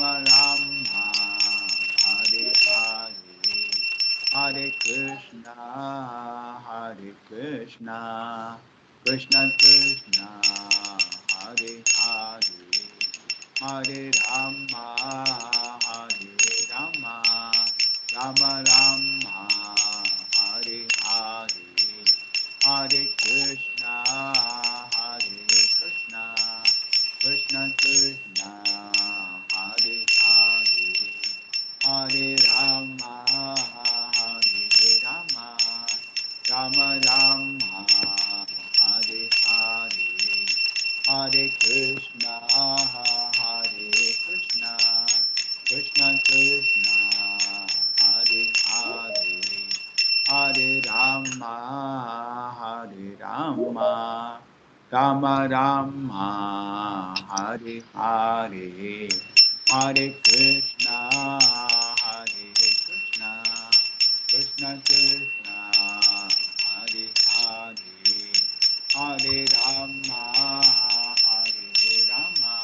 Rama, Hare Hare, Hare Krishna, Krishna Krishna, Hare Hare, Hare Rama, Rama Rama, Hare Hare, Hare Krishna, Krishna Krishna, Hare Hare, Hare Rama, Rama Rama, Hare Hare, Hare Krishna, Krishna Krishna, Hare Hare, Hare Rama, Rama Rama, Hare Hare, Hare Krishna, Krishna Krishna, Hare Hare, Hare Rama,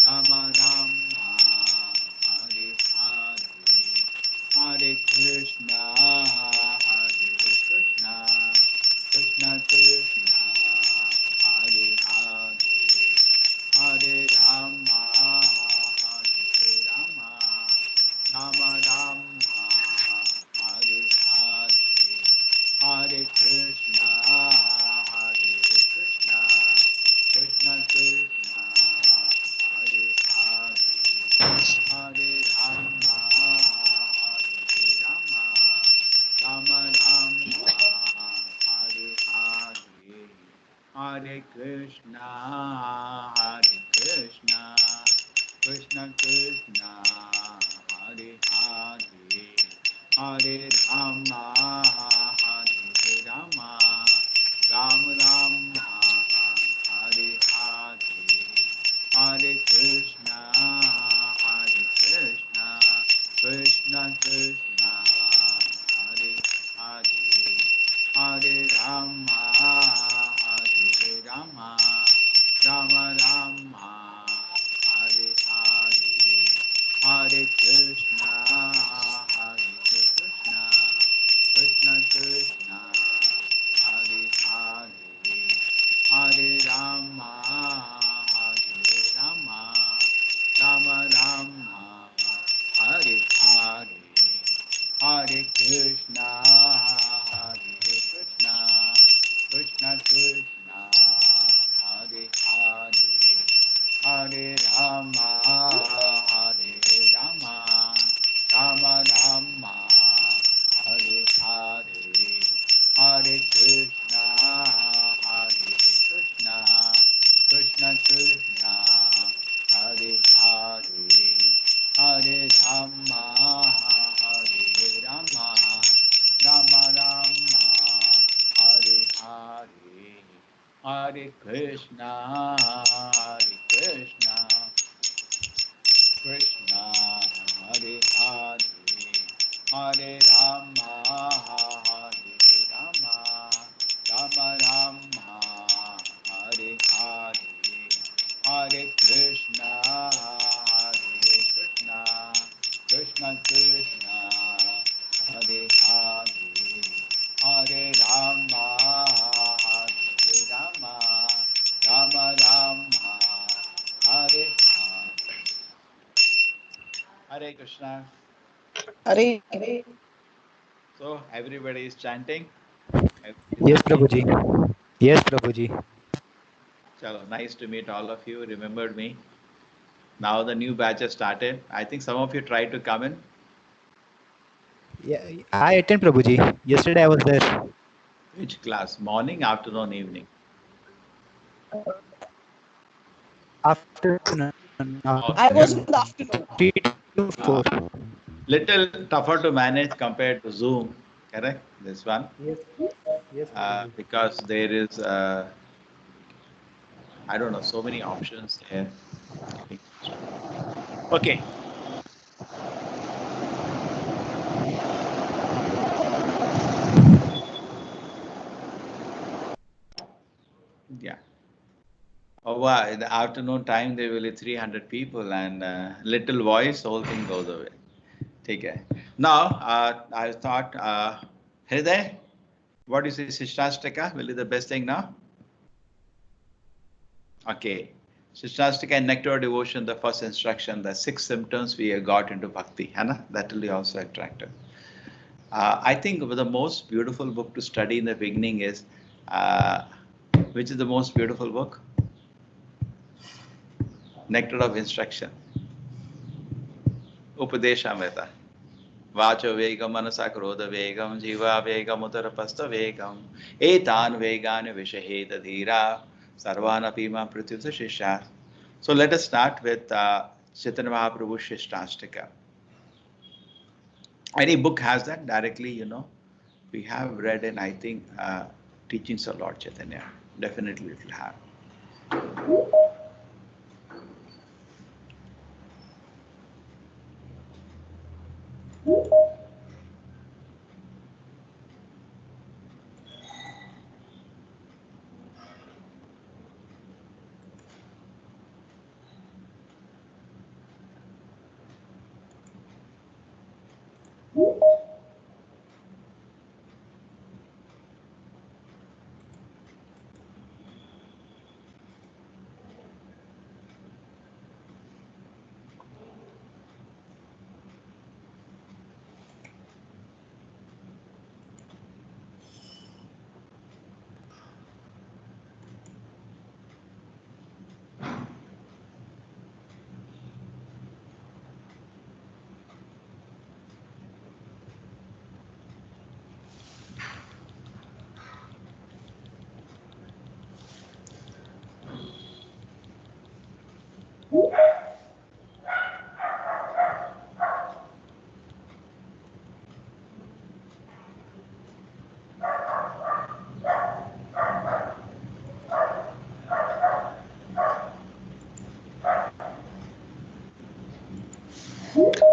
Rama Rama, Hare Hare, Hare Krishna, Krishna Krishna, Hare Hare, Hare Rama, Rama Rama, Hare Hare, Hare Krishna, Krishna Krishna, Hare Hare, Hare Rama, Rama Rama, Hare Hare, Hare Krishna, Krishna Krishna, Hare Hare, Hare Rama, Rama Rama, Hare Hare, Hare Krishna, Krishna Krishna, Hare Hare, Hare Rama, Rama Rama, Hare Hare, Hare Krishna, Krishna Krishna, Hare Hare, Hare Rama, Rama Rama, Hare Hare, Hare Krishna, Krishna Krishna, Hare Hare, Hare Rama, Rama Rama, Hare Hare, Hare Krishna, Krishna Krishna, Hare Hare, Hare Rama, Rama Rama, Hare Hare, Hare Krishna, Krishna, Hare Hare, Hare Rama, Rama Rama, Hare Hare, Hare Krishna, Krishna Krishna, Hare Hare, Hare Rama, Rama Rama, Hare Hare. Hare Krishna. Hare So everybody is chanting. Everybody is Yes, happy. Prabhuji. Yes, Prabhuji. Chalo, nice to meet all of you. Remembered me. Now the new batch has started. I think some of you tried to come in. Yeah, I attend Prabhuji. Yesterday I was there. Which class? Morning, afternoon, evening? Afternoon. I was Afternoon. in the afternoon. 3 to 4. Little tougher to manage compared to Zoom. Correct? This one. Yes. Yes, Prabhuji. Because there is, I don't know, so many options there. Okay. Yeah. wow, in the afternoon time there will be 300 people and little voice, whole thing goes away. Take care. Now, I thought, Hriday, what do you say, Shishtastaka will be the best thing now? Okay. Shishtastaka and nectar devotion, the first instruction, the 6 symptoms we have got into bhakti. Hana? That will be also attractive. I think the most beautiful book to study in the beginning is, which is the most beautiful book? Nectar of Instruction. Upadeshamrita. Vacho vegam manasa krodha vegam jiva vegam uttarapastha vegam etan vegani vishaheta dhira sarvana pima pratyuta shisha. So let us start with Chaitanya Mahaprabhu Shishtastaka. Any book has that directly, you know. We have read and I think teachings of Lord Chaitanya. Definitely it will have.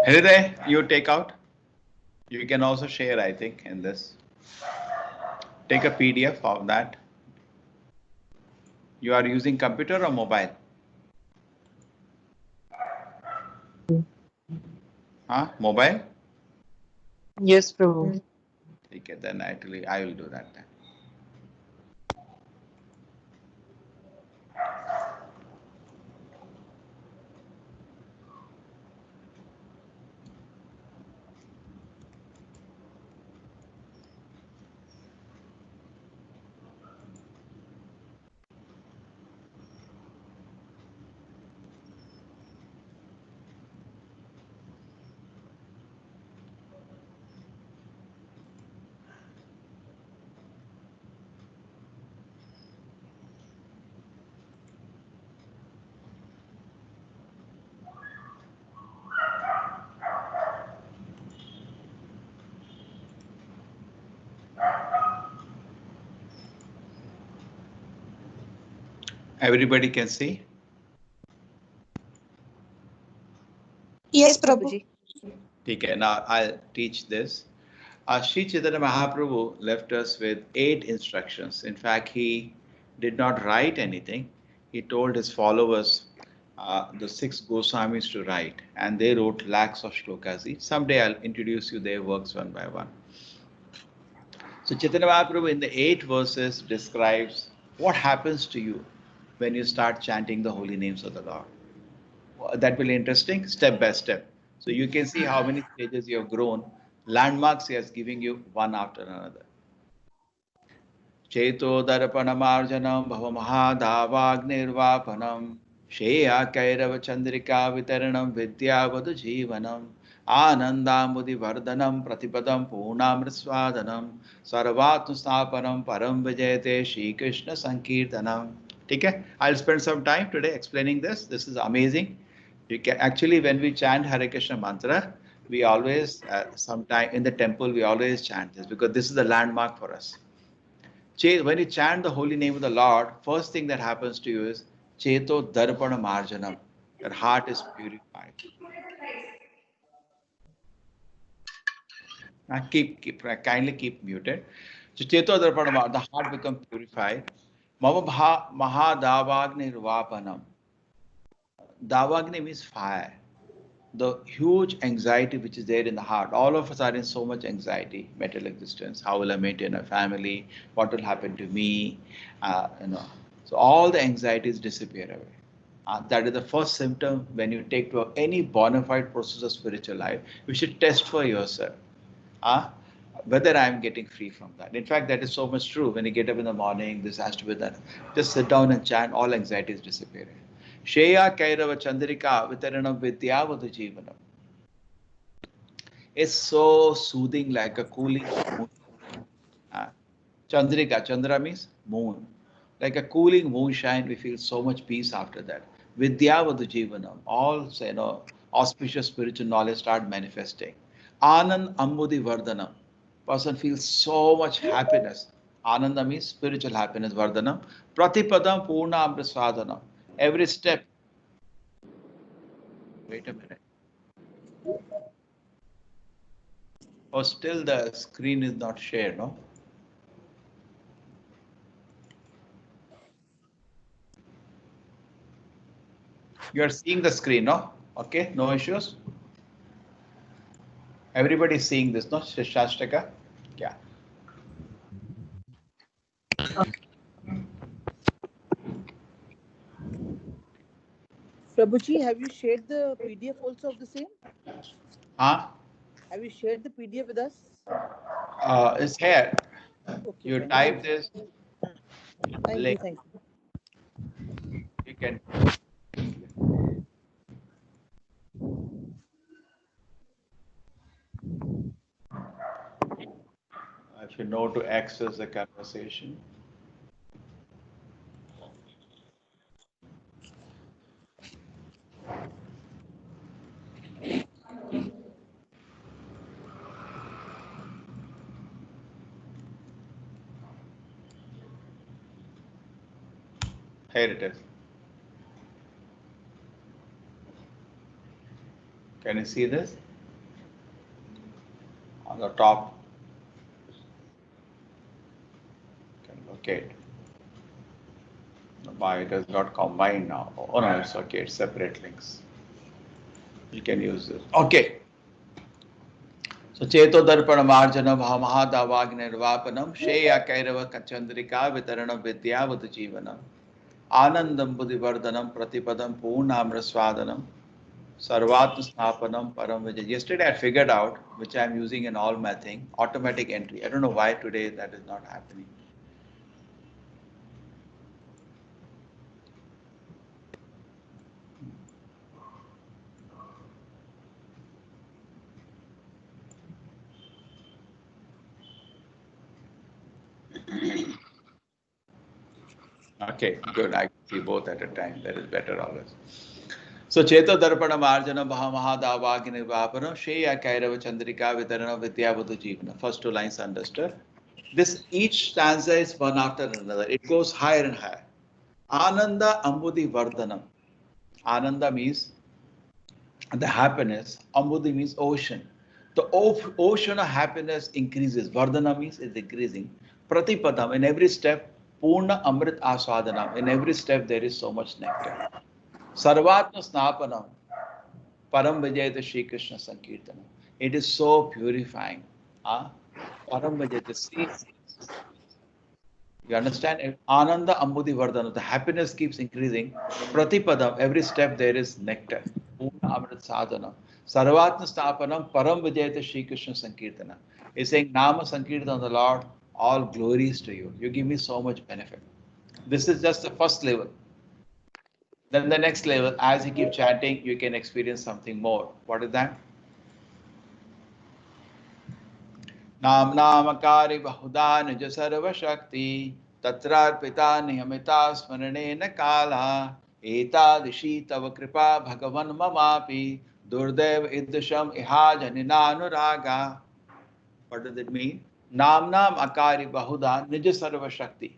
Hriday, you take out. You can also share, I think, in this. Take a PDF of that. You are using computer or mobile? Huh? Mobile? Yes, Prabhu. Okay, then actually I will do that then. Everybody can see? Yes, Prabhu. Okay, now I'll teach this. Sri Chaitanya Mahaprabhu left us with 8 instructions. In fact, he did not write anything. He told his followers, the 6 Goswamis, to write, and they wrote lakhs of shlokas each. Someday I'll introduce you their works one by one. So Chaitanya Mahaprabhu in the 8 verses describes what happens to you when you start chanting the holy names of the Lord. That will be interesting, step by step. So you can see how many stages you have grown. Landmarks he has giving you one after another. Cheto darpanamarjanam bhavamahadavagnirvapanam Sheya kairava chandrika vitaranam vidyavadu jivanam Anandamudi vardhanam pratipadam punamriswadanam Sarvatma स्थापनम param vijayate Shri Krishna sankirtanam. Okay, I'll spend some time today explaining this. This is amazing. You can actually, when we chant Hare Krishna mantra, we always sometime in the temple we always chant this because this is the landmark for us. When you chant the holy name of the Lord, first thing that happens to you is Cheto Darpana Marjanam. Your heart is purified. Now kindly keep muted. So Cheto Darpana Marjanam, the heart becomes purified. Mama Mahadavagnirvapanam. Davagni means fire. The huge anxiety which is there in the heart. All of us are in so much anxiety, material existence. How will I maintain a family? What will happen to me? You know, so all the anxieties disappear away. That is the first symptom when you take to any bona fide process of spiritual life. You should test for yourself whether I am getting free from that. In fact, that is so much true. When you get up in the morning, this has to be that. Just sit down and chant, all anxieties disappear. Shreya Kairava Chandrika Vitaranam Vidyavadu Jivanam. It's so soothing, like a cooling moon. Chandrika, Chandra means moon. Like a cooling moonshine, we feel so much peace after that. Vidyavadu Jivanam, all auspicious spiritual knowledge start manifesting. Anand Ambudi Vardhanam, person feels so much happiness. Ananda means spiritual happiness, Vardhanam. Pratipadam Purna Amrit every step. Wait a minute. Oh, still the screen is not shared, no? You are seeing the screen, no? Okay, no issues. Everybody is seeing this, no? Shashtaka? Yeah. Prabhuji, have you shared the PDF also of the same? Huh? Have you shared the PDF with us? It's here. Okay, You fine. type this Thank link. you, thank you. You can. If you know to access the conversation. Here it is. Can you see this? On the top. Can locate. Why it has got combined now? Oh no, it's okay. It's separate links. You can use this. Okay. So Cheto Darpana Marjana Mahadavagnirvapanam Sheya Kairava Kachandrika Vitaranam Vidyavadu Jivanam Anandam Buddhivardhanam Pratipadam Purnamra Swadanam Sarvatma Snapanam Param Vijay. Yesterday I figured out, which I am using in all my thing, automatic entry. I don't know why today that is not happening. Okay, good. I can see both at a time. That is better always. So Cheto Darpana Marjana Mahadavagini Vapana Sheya Kairava Chandrika Vitarana Vidyavadu Jivana. First two lines understood. This each stanza is one after another. It goes higher and higher. Ananda Ambudi Vardhanam. Ananda means the happiness. Ambudi means ocean. The ocean of happiness increases. Vardhana means is increasing. Pratipadam, in every step, Purna Amrit Aswadanam. In every step, there is so much nectar. Sarvatma Snapanam. Param Vijayata Shri Krishna Sankirtanam. It is so purifying. Param Vijayata. See, you understand? Ananda Ambudi Vardhana. The happiness keeps increasing. Pratipadam, every step there is nectar. Purna Amrit Sadhana. Sarvatma Stapanam Param Vijayata Shri Krishna Sankirtana. He's saying Nama Sankirtana of the Lord, all glories to you. You give me so much benefit. This is just the first level. Then the next level, as you keep chanting, you can experience something more. What is that? Nam Namakari Bahuda Nija Sarva Shakti Tatrarpita Niyamita Smarane Kala Eta Dishi Tava Kripa Bhagavan Mamapi Durdev Iddusham Iha Janinanuraga. What does it mean? Nam Akari Bahuda Nija Sarva Shakti.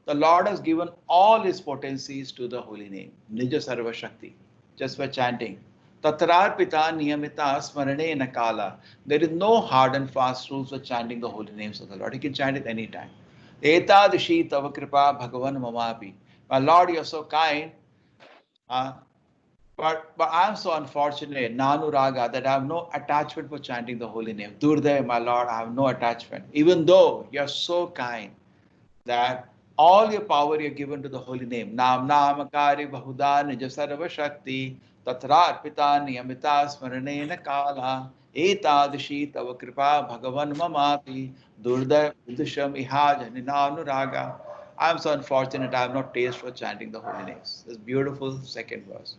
The Lord has given all his potencies to the holy name, Nija Sarva Shakti, just by chanting. Tatrarpita niyamita smarane nakala. There is no hard and fast rules for chanting the holy names of the Lord. You can chant it anytime. Etadishi tava kripa bhagavan mamapi. My Lord, you're so kind. But I'm so unfortunate, Nanuraga, that I have no attachment for chanting the holy name. Durdev, my Lord, I have no attachment. Even though you're so kind that all your power you're given to the holy name. Nam Namakari Bahuda Nijasarva Shakti Tatra Arpita Niyamita Smaranena Kala Etadishi Tava Kripa Bhagavan Mamapi Durdev Uddisham Iha Janina. I'm so unfortunate I have no taste for chanting the holy names. This beautiful second verse.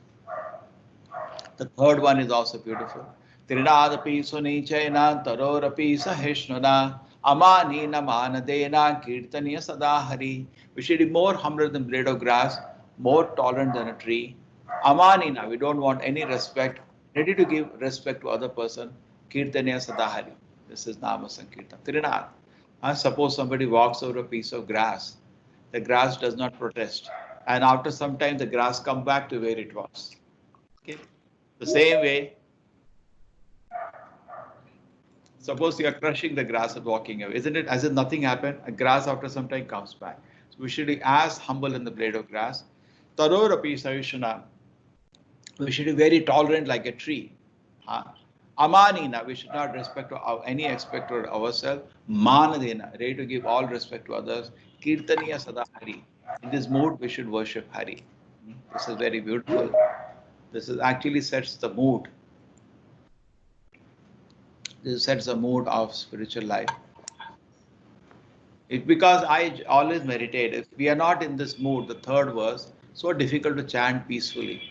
The third one is also beautiful. Trinadapi sunichena tarorapi sahishnuna amanina manadena kirtaniya sadahari. We should be more humble than blade of grass, more tolerant than a tree. Amanina, we don't want any respect, ready to give respect to other person. Kirtaniya sadahari. This is Nama Sankirtan. Trinad. Suppose somebody walks over a piece of grass. The grass does not protest. And after some time, the grass comes back to where it was. Okay. The same way, suppose you are crushing the grass and walking away, isn't it? As if nothing happened, a grass after some time comes back. So we should be as humble in the blade of grass. Tarorapi sayushana. We should be very tolerant like a tree. Amanina, we should not respect any aspect of ourselves. Manadena, ready to give all respect to others. Kirtaniya sada hari. In this mood, we should worship Hari. This is very beautiful. This is actually sets the mood. This sets the mood of spiritual life. Because I always meditate. If we are not in this mood, the third verse, so difficult to chant peacefully.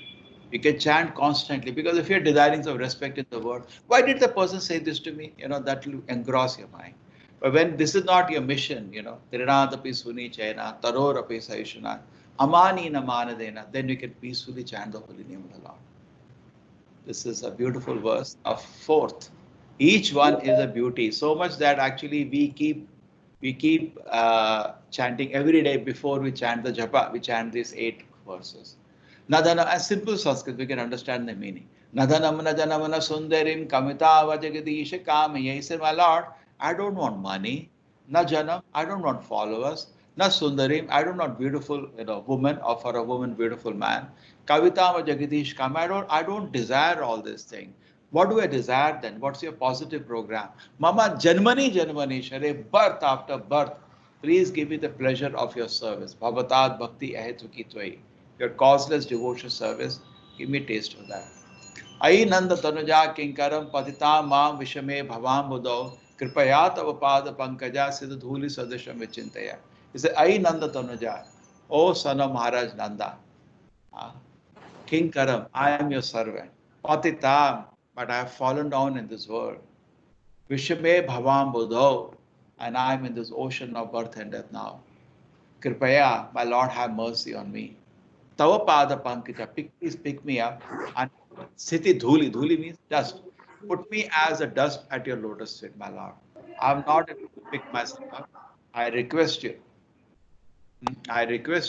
You can chant constantly because if you're desiring some respect in the word, why did the person say this to me? That will engross your mind. But when this is not your mission, Tiranadapi Suni Chaina, Tarorapi Saishana, Amani Namanadena, then you can peacefully chant the holy name of the Lord. This is a beautiful verse of fourth. Each one is a beauty, so much that actually we keep chanting every day before we chant the japa. We chant these 8 verses. Nadana, a simple Sanskrit, we can understand the meaning. Nadanam najanamana sundarim kamitava jagadisha kami. He said, my Lord, I don't want money. Najanam, I don't want followers. Na sundarim, I don't want beautiful woman, or for a woman beautiful man. Kavitama jagadish kami. I don't desire all these things. What do I desire then? What's your positive program? Mama Janmani Share, birth after birth. Please give me the pleasure of your service. Bhavatat Bhakti Ahetuki Tvai. Your causeless devotion service. Give me a taste of that. Ai Nanda Tanuja Kinkaram Patita Mam Vishame Bhavam Buddho Kripaya Tava Pada Pankaja Siddhuli Sadasham Vichintaya. He said, Ai Nanda Tanuja, O son of Maharaj Nanda, Kinkaram, I am your servant. Patitam, but I have fallen down in this world. Vishame Bhavam Buddho, and I am in this ocean of birth and death now. Kripaya, my Lord, have mercy on me. Tava Pada Pankija, please pick me up. And Siti Dhuli, Dhuli means dust. Put me as a dust at your lotus feet, my Lord. I am not able to pick myself up. I request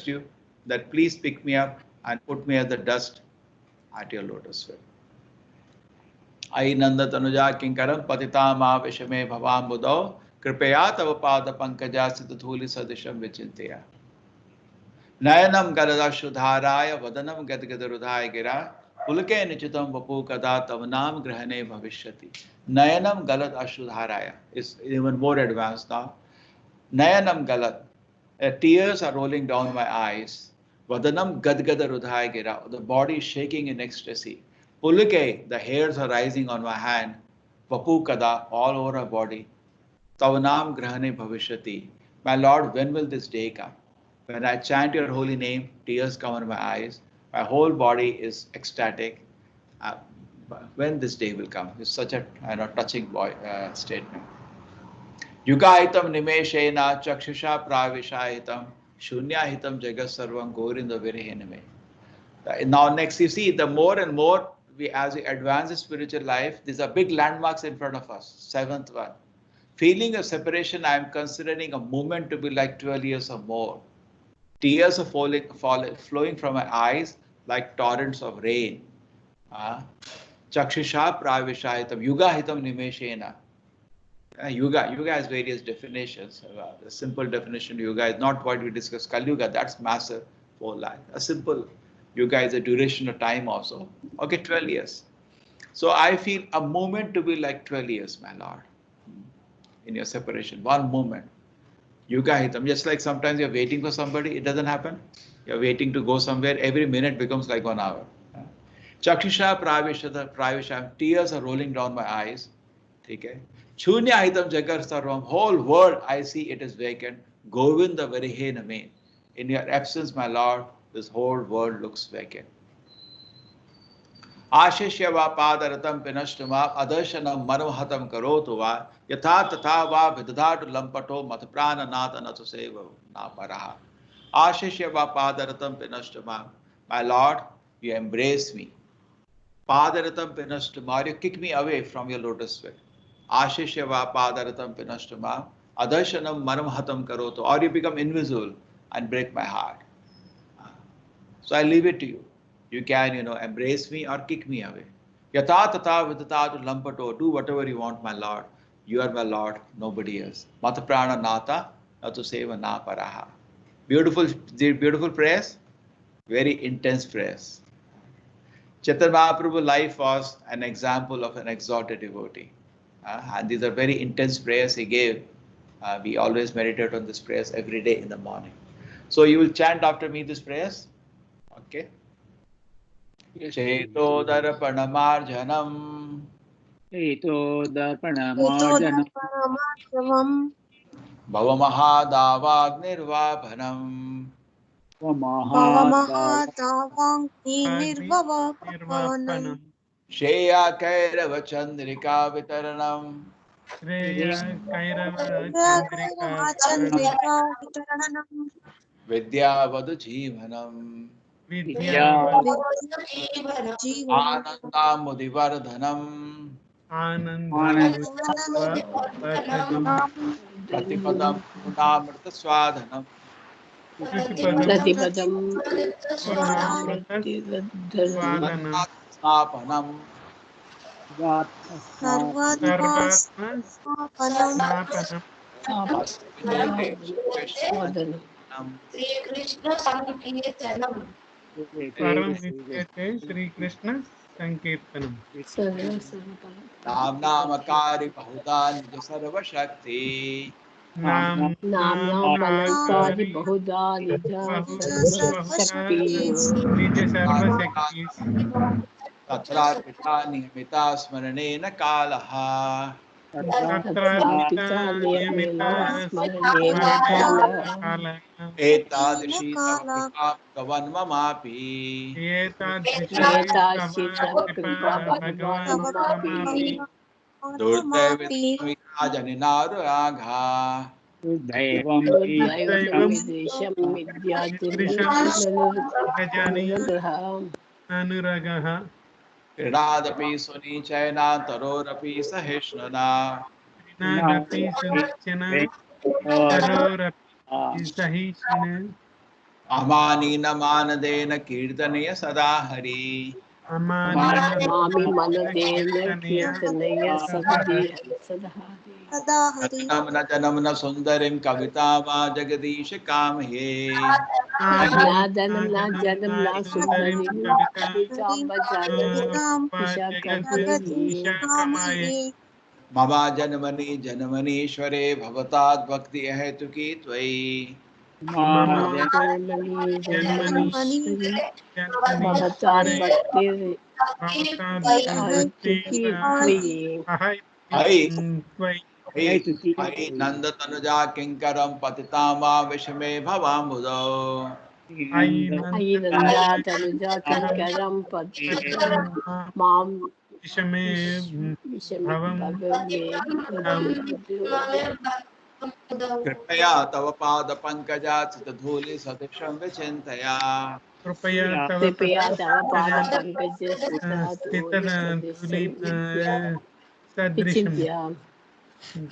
you that please pick me up and put me as the dust at your lotus feet. Ai Nanda Tanuja Kinkaram Patita Ma Vishame Bhavam Buddho Kripaya Tava Pada Pankaja Siddhuli Sadisham Vichintaya. Nayanam Gadada Shudharaya Vadanam Gadgadarudhaya Gira Pulake Nichitam Vapu Kada Tavanam Grahane Bhavishyati. Nayanam Galat Ashudharaya is even more advanced now. Nayanam Galat. Tears are rolling down my eyes. Vadanam Gadgadarudhaya Gira. The body is shaking in ecstasy. Pulake, the hairs are rising on my hand. Vapu Kada, all over my body. Tavanam Grahane Bhavishyati. My Lord, when will this day come? When I chant your holy name, tears come in my eyes. My whole body is ecstatic. When this day will come? It's such a touching statement. Yugahitam nimeshena chakshusha pravishahitam shunyahitam jagat sarvam gorinda virihiname. Now next, you see, the more and more as we advance in spiritual life, these are big landmarks in front of us. 7th one. Feeling of separation, I am considering a moment to be like 12 years or more. Tears are flowing from my eyes like torrents of rain. Chakshusha pravishahitam yugahitam nimeshena. Yoga has various definitions. The simple definition of yoga is not what we discussed Kali Yuga. That's massive for life. A simple yoga is a duration of time also. Okay, 12 years. So I feel a moment to be like 12 years, my Lord, in your separation. One moment. Yuga hitam. Just like sometimes you're waiting for somebody, it doesn't happen. You're waiting to go somewhere, every minute becomes like 1 hour. Chakshusha pravisham, tears are rolling down my eyes. Okay. Shunya hitam jagar sarvam, whole world I see it is vacant. Govinda varihe name. In your absence, my Lord, this whole world looks vacant. आशिष्य वा पादरतं पिनष्टमा अदर्शनम मनोहतम करोतु वा यथा तथा वा विदधातु लंपटो मत प्राणनाथ नतु save नापरः आशिष्य वा पादरतं पिनष्टमा. My Lord, you embrace me. Padaratam pinashtama, you kick me away from your lotus feet. Ashishya va padaratam pinashtama adarshanam manamhatam karoto, or you become invisible and break my heart. So I leave it to you. You can, embrace me or kick me away. Yata tata vidata lampato, do whatever you want, my Lord. You are my Lord, nobody else. Mataprana nata, natu seva na paraha. Beautiful prayers, very intense prayers. Chaitanya Mahaprabhu's life was an example of an exalted devotee. And these are very intense prayers he gave. We always meditate on these prayers every day in the morning. So you will chant after me these prayers. Okay. Cheto darpanamarjanam. Cheto darpanamarjanam. Bhavamahadavagnirvapanam. Bhavamahadavagnirvapanam. Shreya Kairava Chandrika Vitaranam. Vidyavadu Jivanam. Anandamudivardhanam. Pratipadam Punamrita Swadhanam. Pratipadam Snapanam. Sri Krishna Sankirtanam. Param Vidyate Sri Krishna Sankirtanam. Nam Namakari Bahudan Nija Sarva Shakti. Nam Namakari Bahuda Nija Sarva Shakti. Nija Sarva Shakti. Tatra Pita Niyamita Smaranena Kalaha. Tatra Pita Niyamita Smaranena Kala. Etadashi Tava Kripa Bhagavan Mamapi. Etadashi Tava Kripa Bhagavan Mamapi. Durdevi Janinaru Agha. Daivam Videsham Vidyajam Anuragaha. Rinadapi Suni Chayana Tarorapi Sahishnana. Rinadapi Sunichana Tarorapi Sahishana. Amanina Manadena Kirtanaya Sadahari. Mami Manadena Kirtanaya Sadahari. Namna Janamna Sundarim Kavitama Jagadish Kamhe. Nadanamna Janamna Sundarim Kavitama Jagadish Kamhe. Mama Janmani Shware Bhavatad Bhakti Ahetuki Tvai. Mama Janmani Bhavatad Bhakti Hai Nanda Tanuja Kinkaram Patitama Vishame Bhavambudo. Hai Nanda Tanuja Kinkaram Patitama Vishame Kripaya Tava Pada Pankaja Chitadhuli Sadisham Vichintaya. Kripaya Tava Pada Pankaja Chitadhuli Sadisham.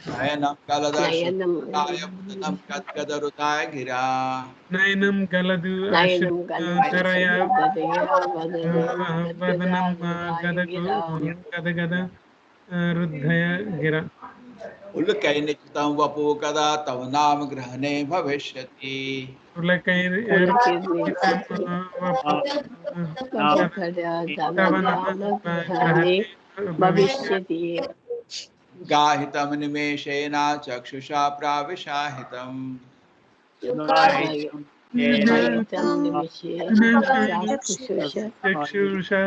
Nayanam Galadashanam Gadgarudaya Gira. Nayanam Galadu Ashutaraya Vadanam Gadagada Ruddhaya Gira. उल्लकैर्निचितं Vapu कदा तव नाम ग्रहणे भविष्यति ग्रहणे भविष्यति गाहितं निमेषेण चक्षुषा प्राविशाहितम् गायितं निमिषेण चक्षुषा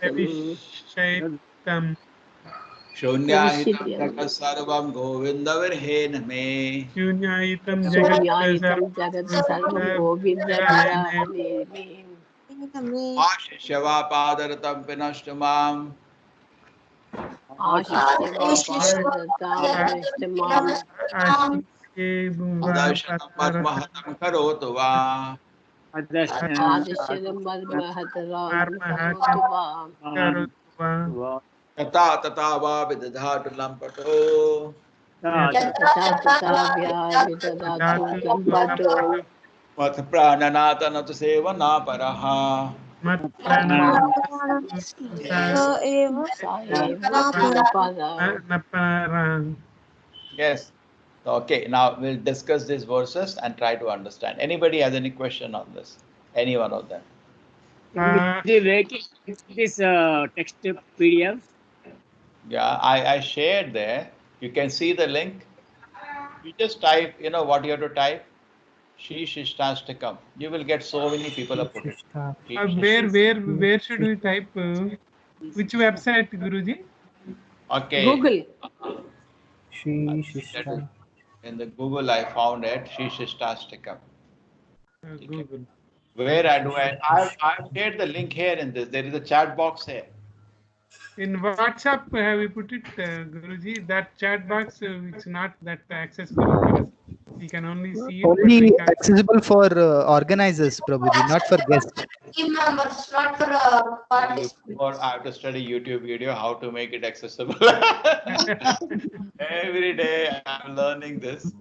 प्रविशीर्तम् शून्याहितं जगत् सर्वं गोविन्दविर्हेण मे शून्यायितं शून्यायितं जगत् सर्वं गोविन्दविरहणे मे आशिष्य वा पादरतं विनष्ट माम् आशिष्य माम् दर्शनं पद्महतं करोतु वा आदिश्यं करोतु वा तथा तथा वा विदधातु लम्पटो तथा विदधातु लम्पटो मत् प्राणनाथन तु सेवनापरः Yes. Okay, now we'll discuss these verses and try to understand. Anybody has any question on this? Any one of them? This text PDF. Yeah, I shared there. You can see the link. You just type, you know what you have to type? Shri Shishtastakam. You will get so many people are putting. Where should we type? Which website, Guruji? Okay. Google. In the Google, I found it. Shri Shishtastakam. Google. Where do I've shared the link here in this. There is a chat box here. In WhatsApp, have you put it, Guruji? That chat box, it's not that accessible for us. We can only see it. Only accessible for organizers, Prabhuji, not for guests. Team members, not for participants. Or I have to study YouTube video how to make it accessible. Every day I'm learning this.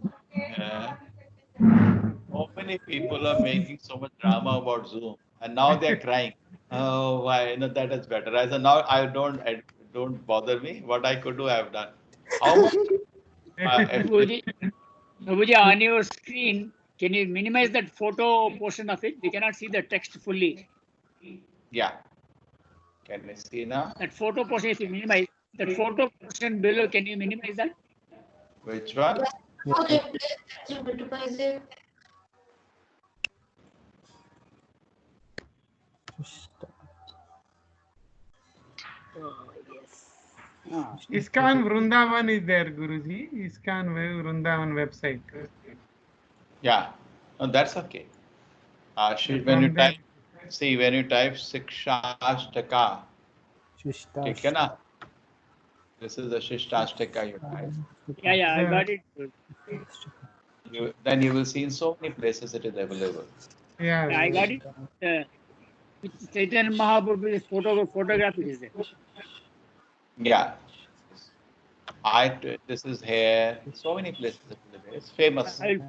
So many people are making so much drama about Zoom, and now they're crying. Oh, why? No, that is better. I said, now I don't bother me. What I could do, I have done. How much? Prabhuji, on your screen, can you minimize that photo portion of it? We cannot see the text fully. Yeah. Can we see now? That photo portion, if you minimize, that photo portion below, can you minimize that? Which one? Okay, please it. ISKCON Vrindavan is there, Guruji. ISKCON Vrindavan website. Yeah. No, that's okay. When you type, see, when you type Shikshashtaka, okay, na? This is the Shishtashtaka you type. Yeah, I got it. Then you will see in so many places it is available. Yeah, I got it. Chaitanya Mahaprabhu's photograph is there. Yeah. This is here. So many places available. It's famous. I'll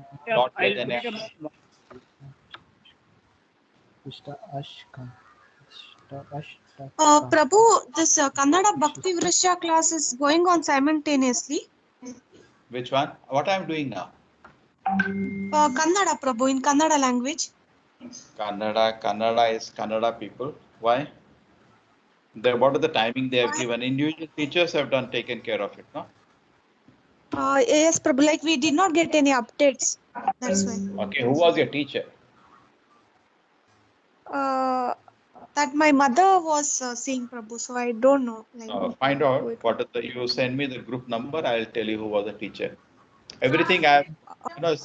Prabhu, this Kannada Bhakti Vrishya class is going on simultaneously. Which one? What I'm doing now? Kannada, Prabhu, in Kannada language. Kannada is Kannada people. Why? What are the timing they have given? Individual teachers have taken care of it, no? Yes, Prabhu, like we did not get any updates. That's why. Okay, who was your teacher? That my mother was seeing, Prabhu, so I don't know. Like, Find out what is you send me the group number. I'll tell you who was the teacher. Everything I have,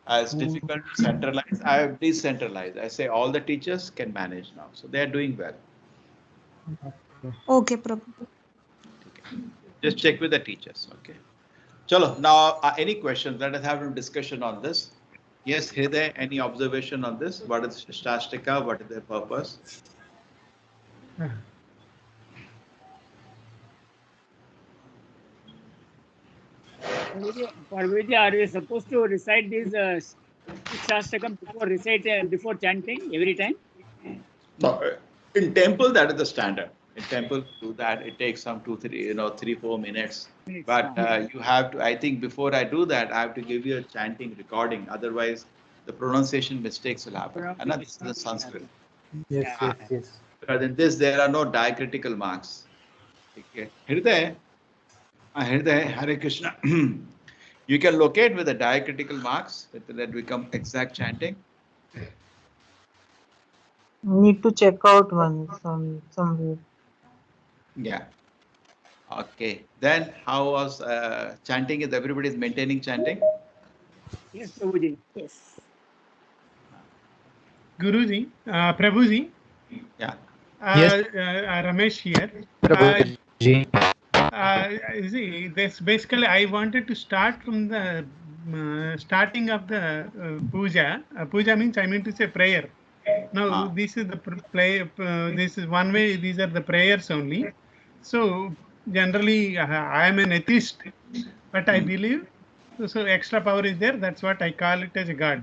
as difficult to centralize, I have decentralized. I say all the teachers can manage now, so they are doing well. Okay, Prabhu. Okay. Just check with the teachers. Okay. Chalo. Now, any questions? Let us have a discussion on this. Yes, Hriday, any observation on this? What is Shashtastika? What is their purpose? Parvati, are we supposed to recite these Shastakam before chanting every time? No, in temple, that is the standard. in temple to do that. It takes some 3-4 minutes. Minutes, But you have to, I think before I do that, I have to give you a chanting recording. Otherwise, the pronunciation mistakes will happen. And this is the Sanskrit. Yes, yes, yes. Because in this, there are no diacritical marks. Okay. Hriday, Hare Krishna. You can locate with the diacritical marks that become exact chanting. Need to check out one somewhere. Yeah. Okay. Then how was chanting? Is everybody is maintaining chanting? Yes, Prabhuji. Yes. Guruji, Prabhuji. Yeah. Yes. Ramesh here. Prabhuji. See, this basically I wanted to start from the starting of the puja. Puja means I mean to say prayer. Now this is the this is one way. These are the prayers only. So generally, I am an atheist, but I believe. So extra power is there. That's what I call it as a God.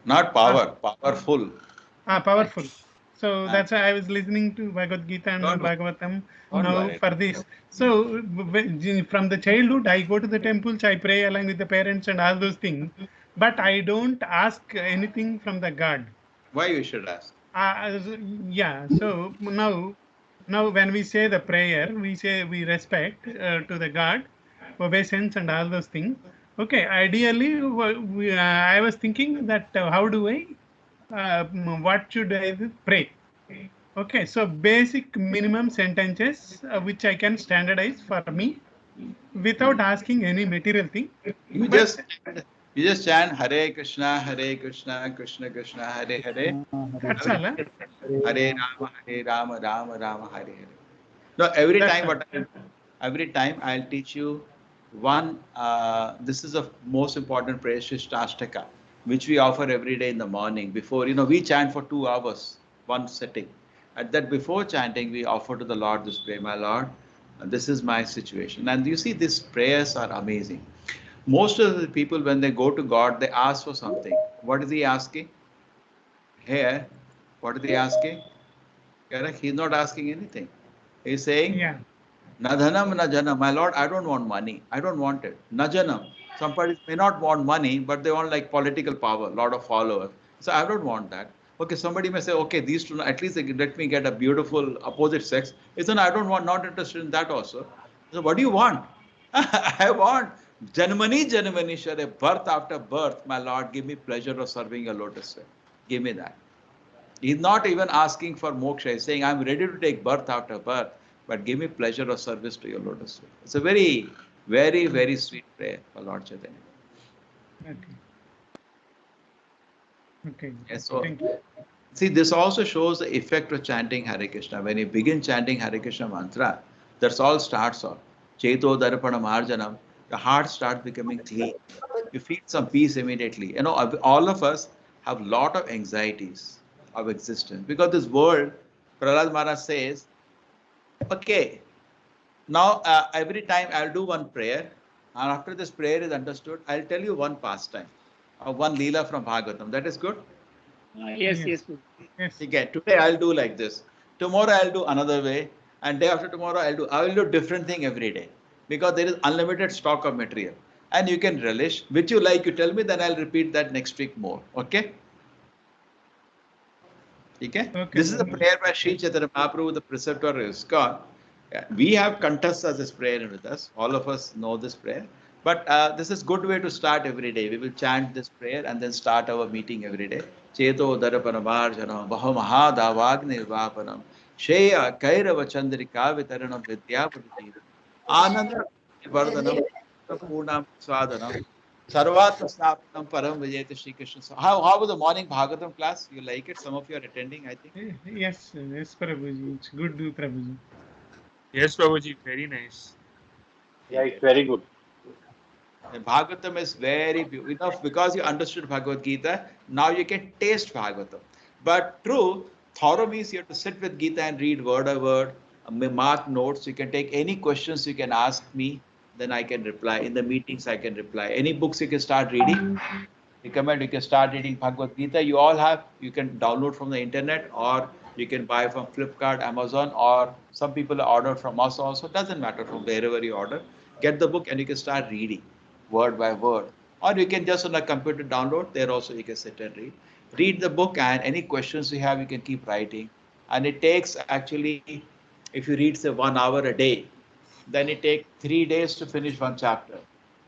Not power, powerful. Powerful. So that's why I was listening to Bhagavad Gita and Bhagavatam now for this. So from the childhood, I go to the temples, I pray along with the parents and all those things, but I don't ask anything from the God. Why you should ask? Yeah. So now when we say the prayer, we say we respect to the God, obeisance and all those things. Okay. Ideally, I was thinking that how do I what should I pray? Okay, so basic minimum sentences which I can standardize for me without asking any material thing. You just chant Hare Krishna, Krishna Krishna, Hare Hare. That's all. Huh? Hare Rama, Rama Rama, Hare Hare. No, every time I'll teach you one. This is the most important prayer, Shishtastaka, which we offer every day in the morning. Before we chant for 2 hours, one sitting. At that before chanting, we offer to the Lord this prayer, my Lord, this is my situation. And you see, these prayers are amazing. Most of the people, when they go to God, they ask for something. What is he asking? Here, what is he asking? Correct? He's not asking anything. He's saying, Na dhanam na janam. My Lord, I don't want money. I don't want it. Na janam. Somebody may not want money, but they want like political power, a lot of followers. So I don't want that. Okay, somebody may say, okay, these two, at least let me get a beautiful opposite sex. It's not not interested in that also. So what do you want? I want Janmani Share, birth after birth. My Lord, give me pleasure of serving a lotus feet. Give me that. He's not even asking for moksha. He's saying, I'm ready to take birth after birth, but give me pleasure of service to your lotus feet. It's a very, very, very sweet prayer for Lord Chaitanya. Okay. Yes, so, see, this also shows the effect of chanting Hare Krishna. When you begin chanting Hare Krishna mantra, that's all starts off. Cheto Darpana Marjanam, your heart starts becoming clean. You feel some peace immediately. All of us have a lot of anxieties of existence because this world, Prahlad Maharaj says, okay, now every time I'll do one prayer, and after this prayer is understood, I'll tell you one pastime, one Leela from Bhagavatam. That is good? Yes. Okay, today I'll do like this. Tomorrow I'll do another way, and day after tomorrow I will do different thing every day because there is unlimited stock of material, and you can relish which you like. You tell me, then I'll repeat that next week more. Okay. Okay. This is a prayer by Sri Chaitanya Mahaprabhu, the preceptor of ISKCON. Yeah, we have contests as this prayer with us. All of us know this prayer. But this is good way to start every day. We will chant this prayer and then start our meeting every day. Cheto Darapana Marjanam Baha Mahadavagni Vapanam Sheya Kairava Chandrika Vitaranam Vidyapati Ananda Vardhanam Purnam Swadanam Sarvatra Snapanam Param Vijayata Shri Krishna. How was the morning Bhagavatam class? You like it? Some of you are attending, I think. Yes, Prabhuji. It's good, Prabhuji. Yes, Prabhuji. Very nice. Yeah, it's very good. And Bhagavatam is very enough because you understood Bhagavad Gita. Now you can taste Bhagavatam. But true, thorough means you have to sit with Gita and read word by word, mark notes. You can take any questions you can ask me, then I can reply. In the meetings, I can reply. Any books you can start reading. Recommend you can start reading Bhagavad Gita. You can download from the internet or You can buy from Flipkart, Amazon, or some people order from us also. Doesn't matter from wherever you order. Get the book and you can start reading word by word. Or you can just on a computer download. There also you can sit and read. Read the book and any questions you have, you can keep writing. And it takes actually, if you read say 1 hour a day, then it takes 3 days to finish one chapter.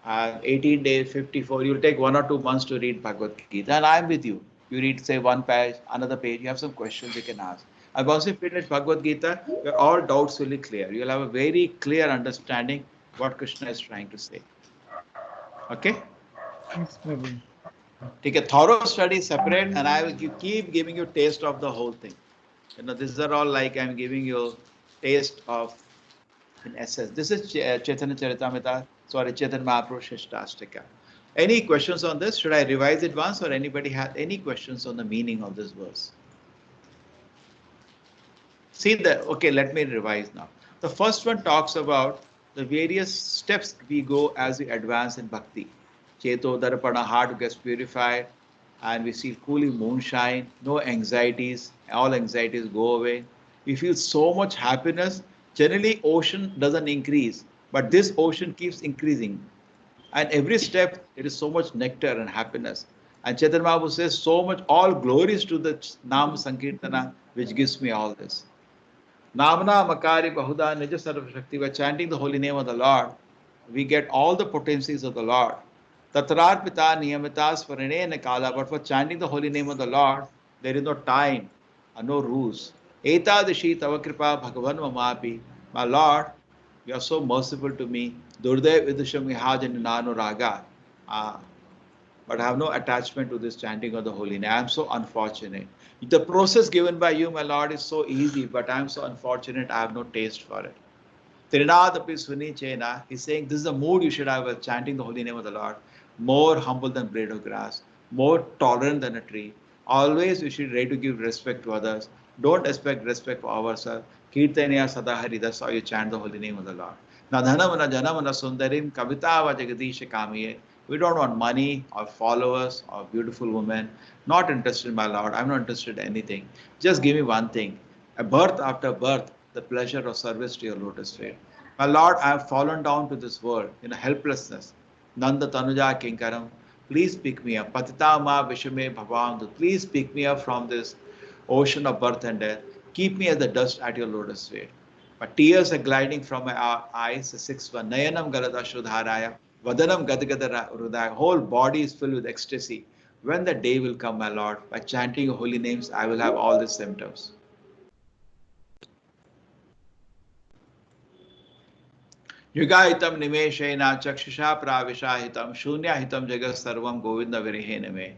18 days, 54, you'll take 1 or 2 months to read Bhagavad Gita. And I'm with you. You read, say, one page, another page, you have some questions you can ask. And once you finish Bhagavad Gita, your all doubts will be clear. You'll have a very clear understanding what Krishna is trying to say. Okay? Yes, Prabhu. Take a thorough study separate, and I will keep giving you taste of the whole thing. You know, these are all like I'm giving you taste of, in essence. This is Chaitanya Charitamrita, sorry, Chaitanya Mahaprabhu Shishtashtika. Any questions on this? Should I revise it once, or anybody have any questions on the meaning of this verse? See that, okay, let me revise now. The first one talks about the various steps we go as we advance in bhakti. Cheto Darapana, heart gets purified, and we see cooling moonshine, no anxieties, all anxieties go away. We feel so much happiness. Generally, ocean doesn't increase, but this ocean keeps increasing. And every step, there is so much nectar and happiness. And Chaitanya Mahaprabhu says, so much, all glories to the Nam Sankirtana, which gives me all this. Namana Makari Bahuda Nija Sarva Shakti. By chanting the holy name of the Lord, we get all the potencies of the Lord. Tatrar Pita Niyamita Svarane Nekala. But for chanting the holy name of the Lord, there is no time and no rules. Eta Dishi Tavakripa Bhagavan Mamapi. My Lord, you are so merciful to me. Durdev Vidusham Vihajananu Raga. But I have no attachment to this chanting of the holy name. I am so unfortunate. The process given by you, my Lord, is so easy, but I am so unfortunate. I have no taste for it. Trinadapi Swani Chena, he's saying this is the mood you should have of chanting the holy name of the Lord. More humble than blade of grass, more tolerant than a tree. Always we should ready to give respect to others. Don't expect respect for ourselves. Kirtaniya Sadahari, that's how you chant the holy name of the Lord. Nadhanamana Janamana Sundarim Kavitava Jagadish Kamiye. We don't want money or followers or beautiful women. Not interested, my Lord. I'm not interested in anything. Just give me one thing. A birth after birth, the pleasure of service to your lotus feet. My Lord, I have fallen down to this world in a helplessness. Nanda Tanuja Kinkaram, please pick me up. Patita Ma Vishame Bhavandu, please pick me up from this ocean of birth and death. Keep me as the dust at your lotus feet. My tears are gliding from my eyes. The sixth one, Nayanam Garada Shudharaya. Vadanam Gadagada Rudaya, whole body is filled with ecstasy. When the day will come, my Lord, by chanting your holy names, I will have all these symptoms. Yugahitam Nimeshena Chakshusha Pravishahitam Shunyahitam Jagat Sarvam Govinda Virihename.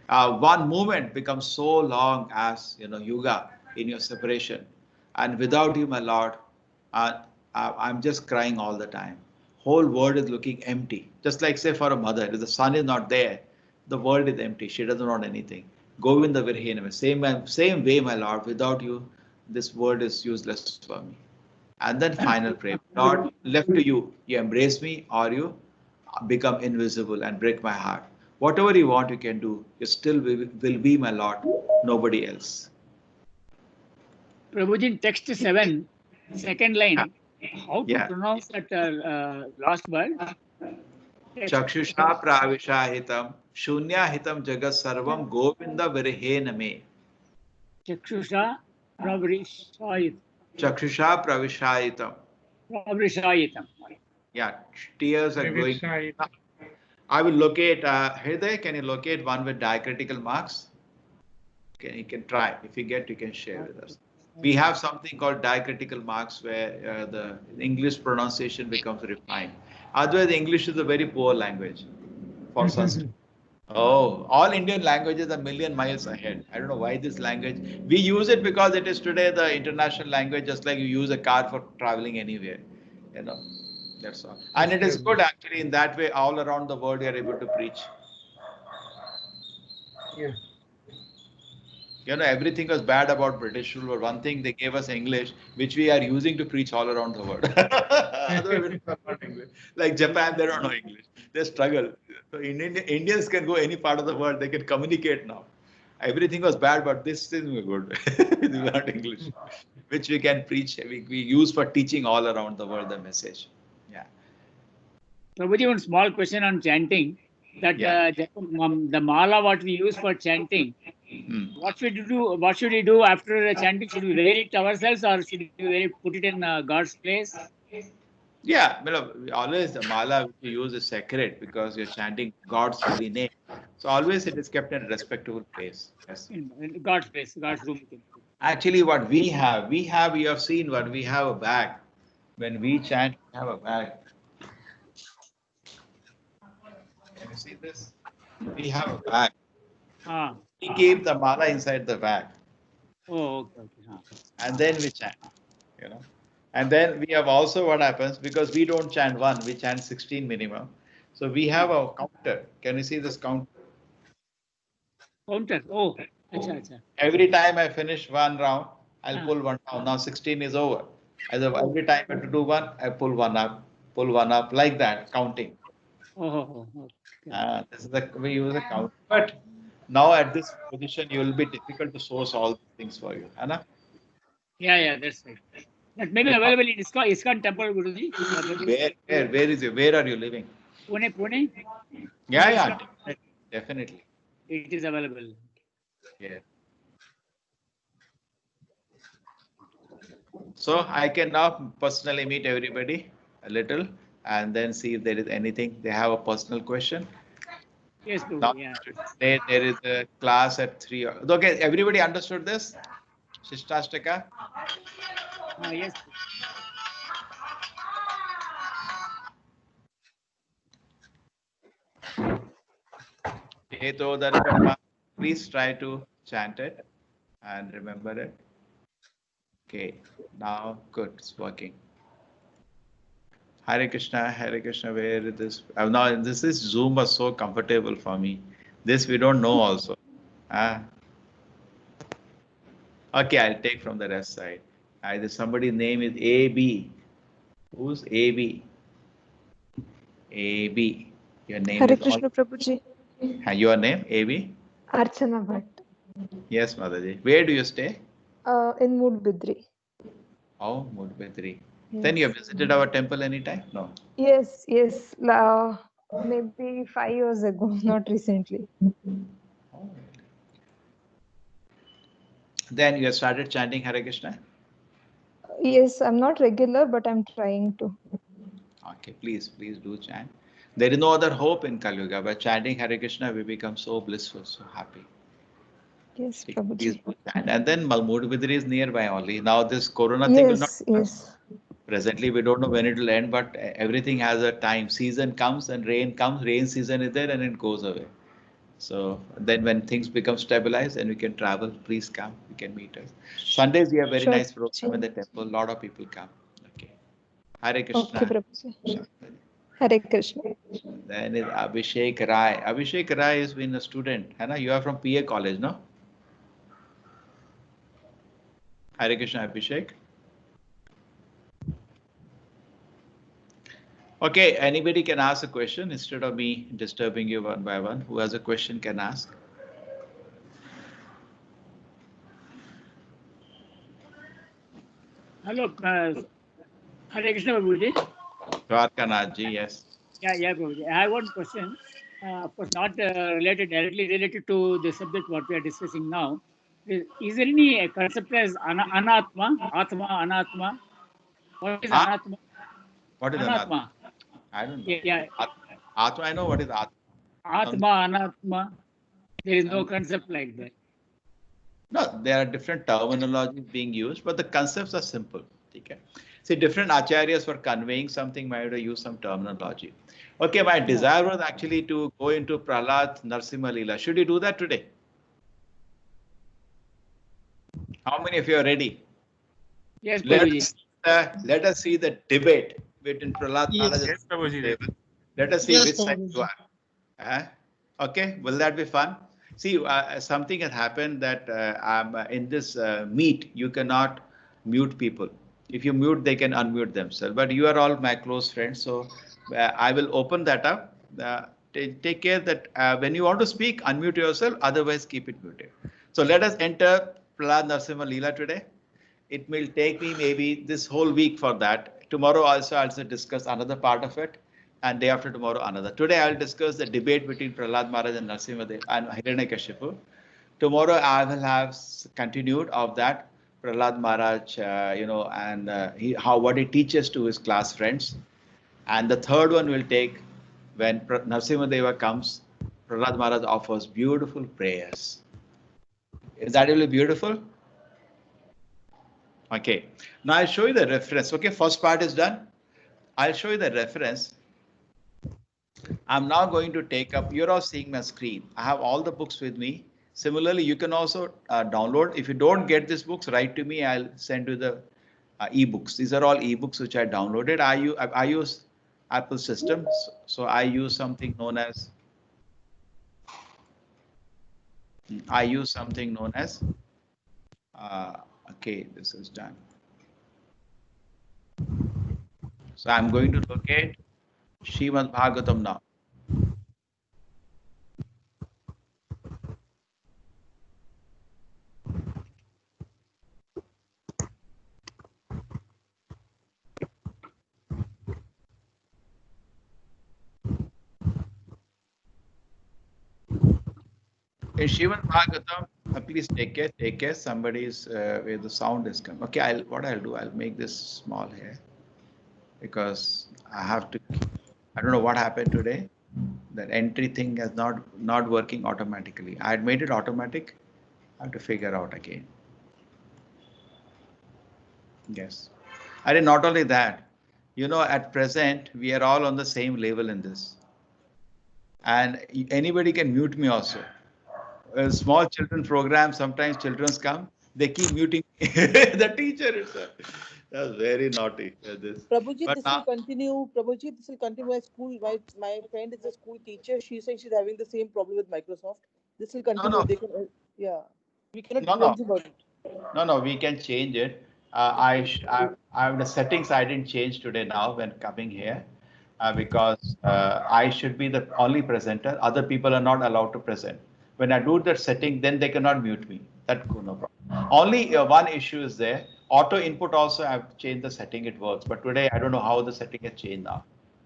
One moment becomes so long as, Yuga in your separation. And without you, my Lord, I'm just crying all the time. Whole world is looking empty. Just like, say, for a mother, if the sun is not there, the world is empty. She doesn't want anything. Govinda Virhename. Same way, my Lord, without you, this world is useless for me. And then final prayer. Lord, left to you. You embrace me or you become invisible and break my heart. Whatever you want, you can do. You still will be my Lord, nobody else. Prabhuji, text 7, second line. How to pronounce that last word? Chakshusha pravishahitam shunyahitam jagat sarvam govinda virhename. Chakshusha pravishahitam. Chakshusha pravishahitam. Pravishahitam. Yeah, tears are going. I will locate, Hriday, can you locate one with diacritical marks? Okay, you can try. If you get, you can share with us. We have something called diacritical marks where the English pronunciation becomes refined. Otherwise, English is a very poor language for Sanskrit. Oh, all Indian languages are a million miles ahead. I don't know why this language. We use it because it is today the international language, just like you use a car for traveling anywhere. That's all. And it is good actually in that way. All around the world, you are able to preach. Yeah. Everything was bad about British rule, but one thing they gave us English, which we are using to preach all around the world. Like Japan, they don't know English. They struggle. So Indians can go any part of the world. They can communicate now. Everything was bad, but this thing was good. We learned English, which we can preach. We use for teaching all around the world the message. Yeah. Prabhuji, one small question on chanting. That the mala what we use for chanting, what should we do? What should we do after the chanting? Should we wear it ourselves, or should we put it in God's place? Yeah, always the mala which you use is sacred because you're chanting God's holy name. So always it is kept in a respectable place. Yes. In God's place, God's room. Actually, what we have, you have seen what we have a bag. When we chant, we have a bag. Can you see this? We have a bag. We keep the mala inside the bag. Oh, okay. And then we chant, you know. And then we have also what happens, because we don't chant 1, we chant 16 minimum. So we have a counter. Can you see this counter? Counter. Oh, acha. Every time I finish 1 round, I'll pull 1 down. Now 16 is over. Every time I have to do 1, I pull 1 up, like that, counting. Okay. This is we use a count. But now at this position, you will be difficult to source all these things for you, Anna? Yeah, that's right. That may be available in ISKCON temple, Guruji. Where are you living? Pune. Yeah, definitely. It is available. Yeah. So I can now personally meet everybody a little and then see if there is anything. They have a personal question. Yes, Guru, now, yeah. Today there is a class at 3. Okay, everybody understood this? Shishtashtaka? Yes. Please try to chant it and remember it. Okay, now good, it's working. Hare Krishna, where is this? Now this is Zoom was so comfortable for me. This we don't know also. Okay, I'll take from the rest side. Either somebody's name is AB. Who's AB? AB. Your name Hare is Krishna Prabhuji. Your name, AB? Archana Bhatt. Yes, Mataji. Where do you stay? In Mudbidri. Oh, Mudbidri. Yes. Then you have visited our temple anytime? No. Yes. Maybe 5 years ago, not recently. Oh. Then you have started chanting Hare Krishna? Yes, I'm not regular, but I'm trying to. Okay, please do chant. There is no other hope in Kali Yuga. By chanting Hare Krishna, we become so blissful, so happy. Yes, Please Prabhuji. do chant. And then Mudbidri is nearby only. Now this Corona thing will not. Yes. Presently, we don't know when it will end, but everything has a time. Season comes and rain comes. Rain season is there and it goes away. So then when things become stabilized and we can travel, please come. You can meet us. Sundays, we have very nice program in the temple. A lot of people come. Okay. Hare Krishna. Okay, Prabhuji. Hare Krishna. Then is Abhishek Rai. Abhishek Rai has been a student. Hannah, you are from PA College, no? Hare Krishna, Abhishek. Okay, anybody can ask a question instead of me disturbing you one by one. Who has a question can ask. Hello, Hare Krishna Prabhuji. Dwarkanathji, yes. Yeah, Prabhuji. I have one question. Of course, not directly related to the subject what we are discussing now. Is there any concept as anatma, atma, anatma? What is anatma? What is anatma? I don't know. Yeah. Atma, I know what is atma. Atma, anatma. There is no concept like that. No, there are different terminologies being used, but the concepts are simple. Okay. See, different acharyas for conveying something might have used some terminology. Okay, my desire was actually to go into Prahlad Narsimha Leela. Should you do that today? How many of you are ready? Yes, let us see the debate between Prahlad Yes, Prabhuji. Let us see which side you are. Okay, will that be fun? See, something has happened that in this meet, you cannot mute people. If you mute, they can unmute themselves. But you are all my close friends, so I will open that up. Take care that when you want to speak, unmute yourself. Otherwise, keep it muted. So let us enter Prahlad Narasimha Leela today. It will take me maybe this whole week for that. Tomorrow also I'll discuss another part of it, and day after tomorrow another. Today I'll discuss the debate between Prahlad Maharaj and Narasimha and Hiranyakashipu. Tomorrow I will have continued of that Prahlad Maharaj, and what he teaches to his class friends. And the third one will take when Narasimha Deva comes. Prahlad Maharaj offers beautiful prayers. Is that really beautiful? Okay. Now I'll show you the reference. Okay, first part is done. I'll show you the reference. I'm now going to take up, you're all seeing my screen. I have all the books with me. Similarly, you can also download. If you don't get these books, write to me. I'll send you the ebooks. These are all ebooks which I downloaded. I use Apple systems. So I use something known as okay, this is done. So I'm going to locate Srimad Bhagavatam now. In Srimad Bhagavatam, please take care. Somebody is where the sound is coming. Okay, what I'll do, I'll make this small here because I have to. I don't know what happened today. That entry thing is not working automatically. I had made it automatic. I have to figure out again. Yes. I did not only that. At present we are all on the same level in this, and anybody can mute me also. A small children program, sometimes children come, they keep muting the teacher itself. That's very naughty. Prabhuji, this will continue. Prabhuji, this will continue. My friend is a school teacher. She says she's having the same problem with Microsoft. This will continue. No. They can, we cannot do anything about it. No, we can change it. I have the settings I didn't change today now when coming here because I should be the only presenter. Other people are not allowed to present. When I do that setting, then they cannot mute me. That's cool, no problem. Only one issue is there. Auto input also I've changed the setting, it works. But today I don't know how the setting has changed now.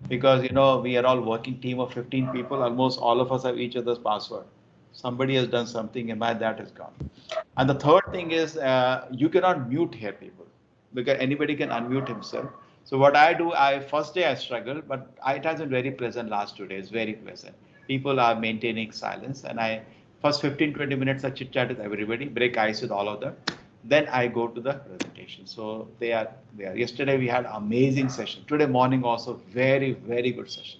Because we are all working team of 15 people. Almost all of us have each other's password. Somebody has done something and that is gone. And the third thing is you cannot mute here people because anybody can unmute himself. So what I do, first day I struggled, but it has been very pleasant last 2 days, very pleasant. People are maintaining silence and first 15-20 minutes I chit chat with everybody, break ice with all of them. Then I go to the presentation. So they are there. Yesterday we had amazing session. Today morning also very, very good session.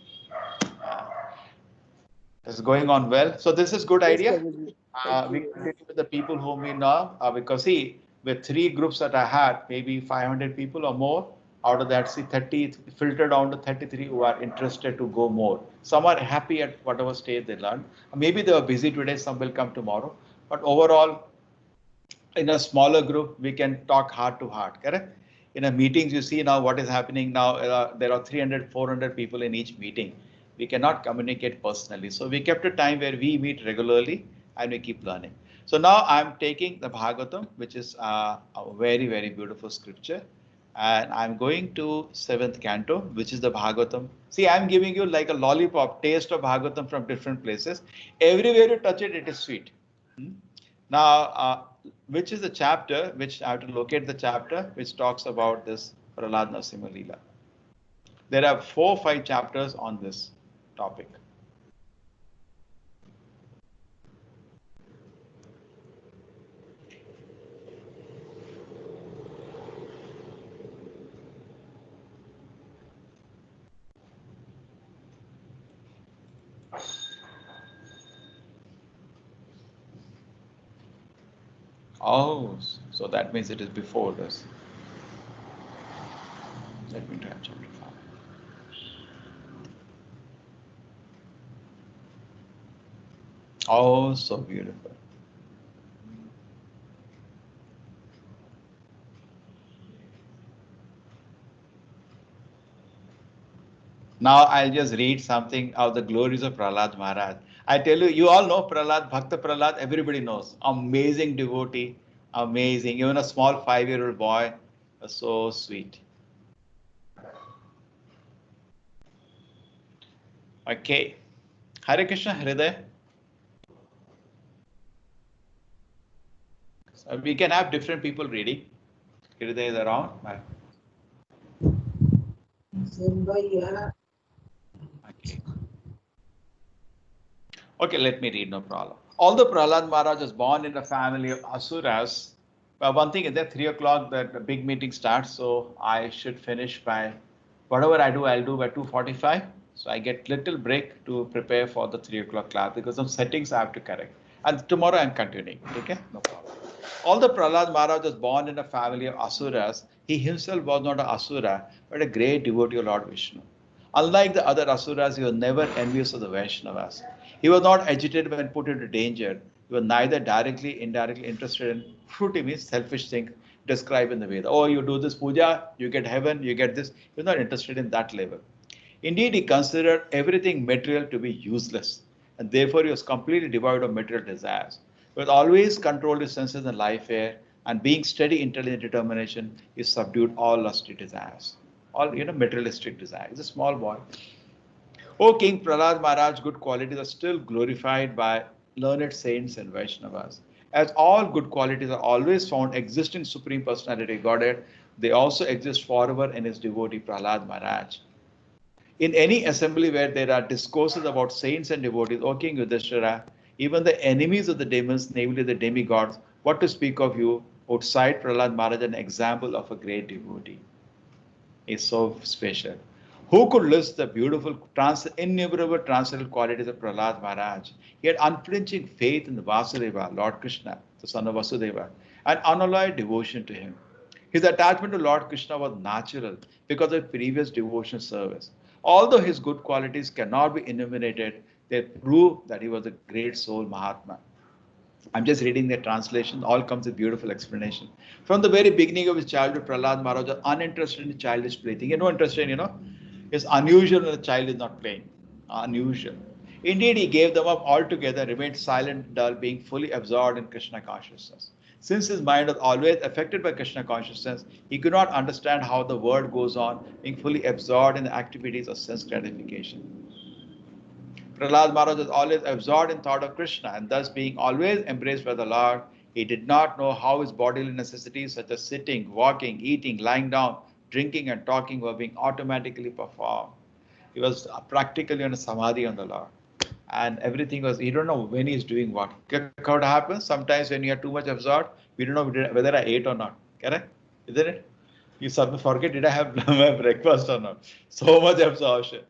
It's going on well. So this is good idea. We continue with the people whom we know because see, with 3 groups that I had, maybe 500 people or more. Out of that, see 30 filtered down to 33 who are interested to go more. Some are happy at whatever stage they learn. Maybe they are busy today, some will come tomorrow. But overall, in a smaller group, we can talk heart to heart, correct? In a meetings, you see now what is happening now. There are 300, 400 people in each meeting. We cannot communicate personally. So we kept a time where we meet regularly and we keep learning. So now I'm taking the Bhagavatam, which is a very, very beautiful scripture. And I'm going to 7th canto, which is the Bhagavatam. See, I'm giving you like a lollipop taste of Bhagavatam from different places. Everywhere you touch it, it is sweet. Now, which is the chapter, which I have to locate the chapter, which talks about this Prahlad Narasimha Leela. There are 4 or 5 chapters on this topic. Oh, so that means it is before this. Let me try chapter 5. Oh, so beautiful. Now I'll just read something of the glories of Prahlad Maharaj. I tell you, you all know Prahlad, Bhakta Prahlad, everybody knows. Amazing devotee, amazing. Even a small 5-year-old boy, so sweet. Okay. Hare Krishna, Hriday. So we can have different people reading. Hriday is around. Okay. Okay, let me read, no problem. Although Prahlad Maharaj was born in a family of Asuras, one thing is that 3 o'clock the big meeting starts, so I should finish by whatever I do, I'll do by 2:45. So I get little break to prepare for the 3 o'clock class because some settings I have to correct. And tomorrow I'm continuing. Okay, no problem. Although Prahlad Maharaj was born in a family of Asuras, he himself was not an Asura, but a great devotee of Lord Vishnu. Unlike the other Asuras, he was never envious of the Vaishnavas. He was not agitated when put into danger. He was neither directly, indirectly interested in fruity, means selfish thing described in the Veda. Oh, you do this puja, you get heaven, you get this. He was not interested in that level. Indeed, he considered everything material to be useless, and therefore he was completely devoid of material desires. He was always controlled his senses and life air, and being steady, intelligent determination, he subdued all lusty desires, all materialistic desires. He's a small boy. O King Prahlad Maharaj, good qualities are still glorified by learned saints and Vaishnavas. As all good qualities are always found existing Supreme Personality Godhead, they also exist forever in his devotee Prahlad Maharaj. In any assembly where there are discourses about saints and devotees, O King Yudhishthira, even the enemies of the demons, namely the demigods, what to speak of you, would cite Prahlad Maharaj an example of a great devotee. Is so special. Who could list the beautiful, innumerable transcendental qualities of Prahlad Maharaj? He had unflinching faith in the Vasudeva, Lord Krishna, the son of Vasudeva, and unalloyed devotion to him. His attachment to Lord Krishna was natural because of previous devotion service. Although his good qualities cannot be enumerated, they prove that he was a great soul Mahatma. I'm just reading the translation. All comes with beautiful explanation. From the very beginning of his childhood, Prahlad Maharaj was uninterested in childish plaything. Interested, It's unusual when a child is not playing. Unusual. Indeed, he gave them up altogether, remained silent and dull, being fully absorbed in Krishna consciousness. Since his mind was always affected by Krishna consciousness, he could not understand how the world goes on, being fully absorbed in the activities of sense gratification. Prahlad Maharaj was always absorbed in thought of Krishna, and thus being always embraced by the Lord, he did not know how his bodily necessities such as sitting, walking, eating, lying down, drinking and talking were being automatically performed. He was practically on a samadhi on the Lord. And everything was, you don't know when he's doing what. What happens? Sometimes when you are too much absorbed, we don't know whether I ate or not. Correct? Isn't it? You suddenly forget, did I have my breakfast or not? So much absorption.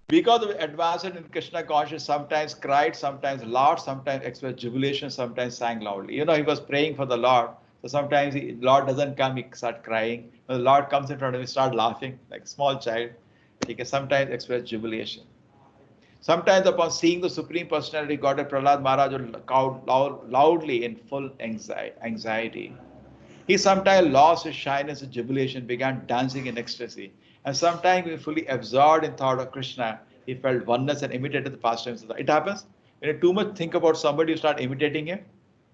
Because of advancement in Krishna consciousness, sometimes cried, sometimes laughed, sometimes expressed jubilation, sometimes sang loudly. He was praying for the Lord. So sometimes the Lord doesn't come, he start crying. When the Lord comes in front of him, he start laughing like a small child. He can sometimes express jubilation. Sometimes upon seeing the Supreme Personality Godhead, Prahlad Maharaj would shout loudly in full anxiety. He sometimes lost his shyness and jubilation, began dancing in ecstasy. And sometimes, when fully absorbed in thought of Krishna, he felt oneness and imitated the pastimes of the. It happens when you too much think about somebody, you start imitating him.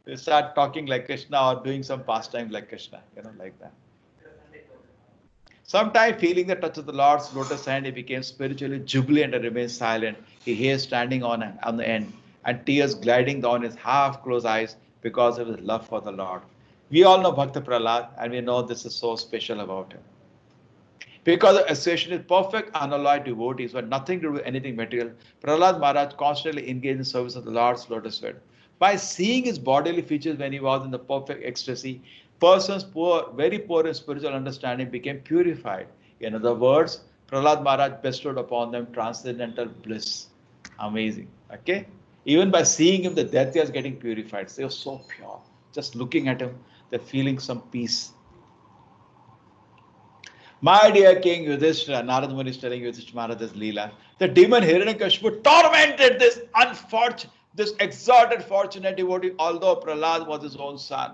You start talking like Krishna or doing some pastime like Krishna, like that. Sometimes, feeling the touch of the Lord's lotus hand, he became spiritually jubilant and remained silent. He hair standing on the end, and tears gliding down his half-closed eyes because of his love for the Lord. We all know Bhakta Prahlad, and we know this is so special about him. Because the association with perfect unalloyed devotees who had nothing to do with anything material, Prahlad Maharaj constantly engaged in service of the Lord's lotus feet. By seeing his bodily features when he was in the perfect ecstasy, persons very poor in spiritual understanding became purified. In other words, Prahlad Maharaj bestowed upon them transcendental bliss. Amazing. Okay? Even by seeing him, the Daityas getting purified. They were so pure. Just looking at him, they're feeling some peace. My dear King Yudhishthira, Narad Muni is telling Yudhishthira Maharaj's Leela, the demon Hiranyakashipu tormented this exalted fortunate devotee, although Prahlad was his own son.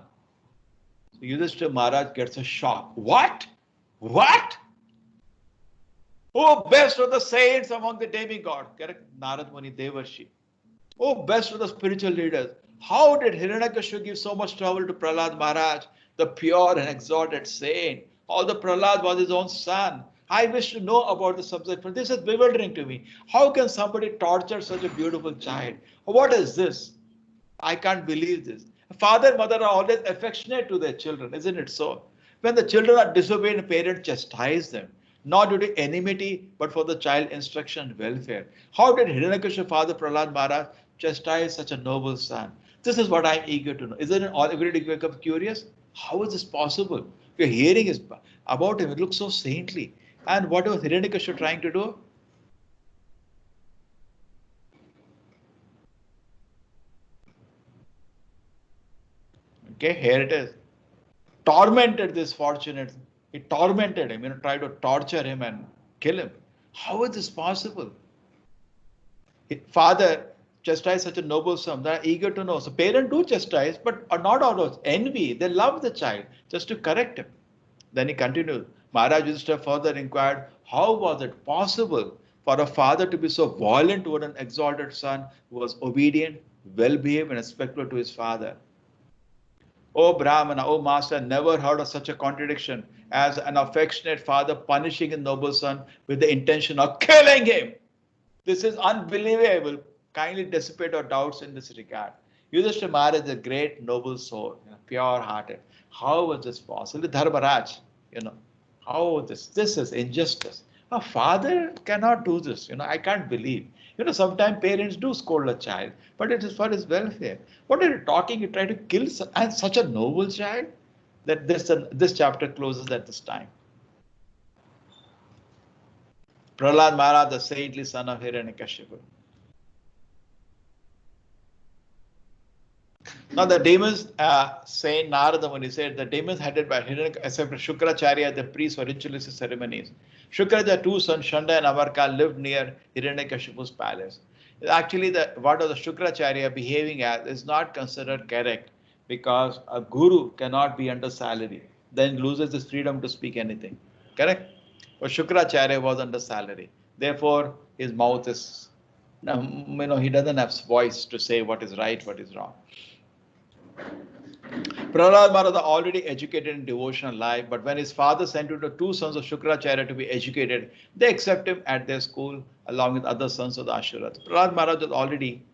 So Yudhishthira Maharaj gets a shock. What? What? Oh, best of the saints among the demigods. Correct? Narad Muni Devarshi. Oh, best of the spiritual leaders. How did Hiranyakashipu give so much trouble to Prahlad Maharaj, the pure and exalted saint? Although Prahlad was his own son. I wish to know about the subject, but this is bewildering to me. How can somebody torture such a beautiful child? What is this? I can't believe this. Father and mother are always affectionate to their children, isn't it so? When the children are disobedient, parents chastise them, not due to enmity, but for the child instruction and welfare. How did Hiranyakashipu's father Prahlad Maharaj chastise such a noble son? This is what I'm eager to know. Isn't it all everybody become curious? How is this possible? We're hearing is about him. It looks so saintly. And what was Hiranyakashipu trying to do? Okay, here it is. Tormented this fortunate. He tormented him, tried to torture him and kill him. How is this possible? Father chastised such a noble son. They are eager to know. So parents do chastise, but are not out of envy. They love the child just to correct him. Then he continued. Maharaj Yudhishthira further inquired, how was it possible for a father to be so violent toward an exalted son who was obedient, well-behaved, and respectful to his father? O Brahmana, O Master, never heard of such a contradiction as an affectionate father punishing his noble son with the intention of killing him. This is unbelievable. Kindly dissipate our doubts in this regard. Yudhishthira Maharaj is a great noble soul, pure-hearted. How was this possible? Dharmaraj, how this is injustice. A father cannot do this. I can't believe. Sometimes parents do scold a child, but it is for his welfare. What are you talking? You try to kill such a noble child? That this chapter closes at this time. Prahlad Maharaj, the saintly son of Hiranyakashipu. Now the demons, Saint Narada Muni said, the demons headed by Shukracharya, the priest for ritualistic ceremonies. Shukracharya's two sons, Shanda and Amarka, lived near Hiranyakashipu's palace. Actually, what was the Shukracharya behaving as is not considered correct, because a guru cannot be under salary, then loses his freedom to speak anything. Correct? But Shukracharya was under salary. Therefore, his mouth is, he doesn't have voice to say what is right, what is wrong. Prahlad Maharaj already educated in devotional life, but when his father sent the two sons of Shukracharya to be educated, they accept him at their school along with other sons of the Ashurath. Prahlad Maharaj was already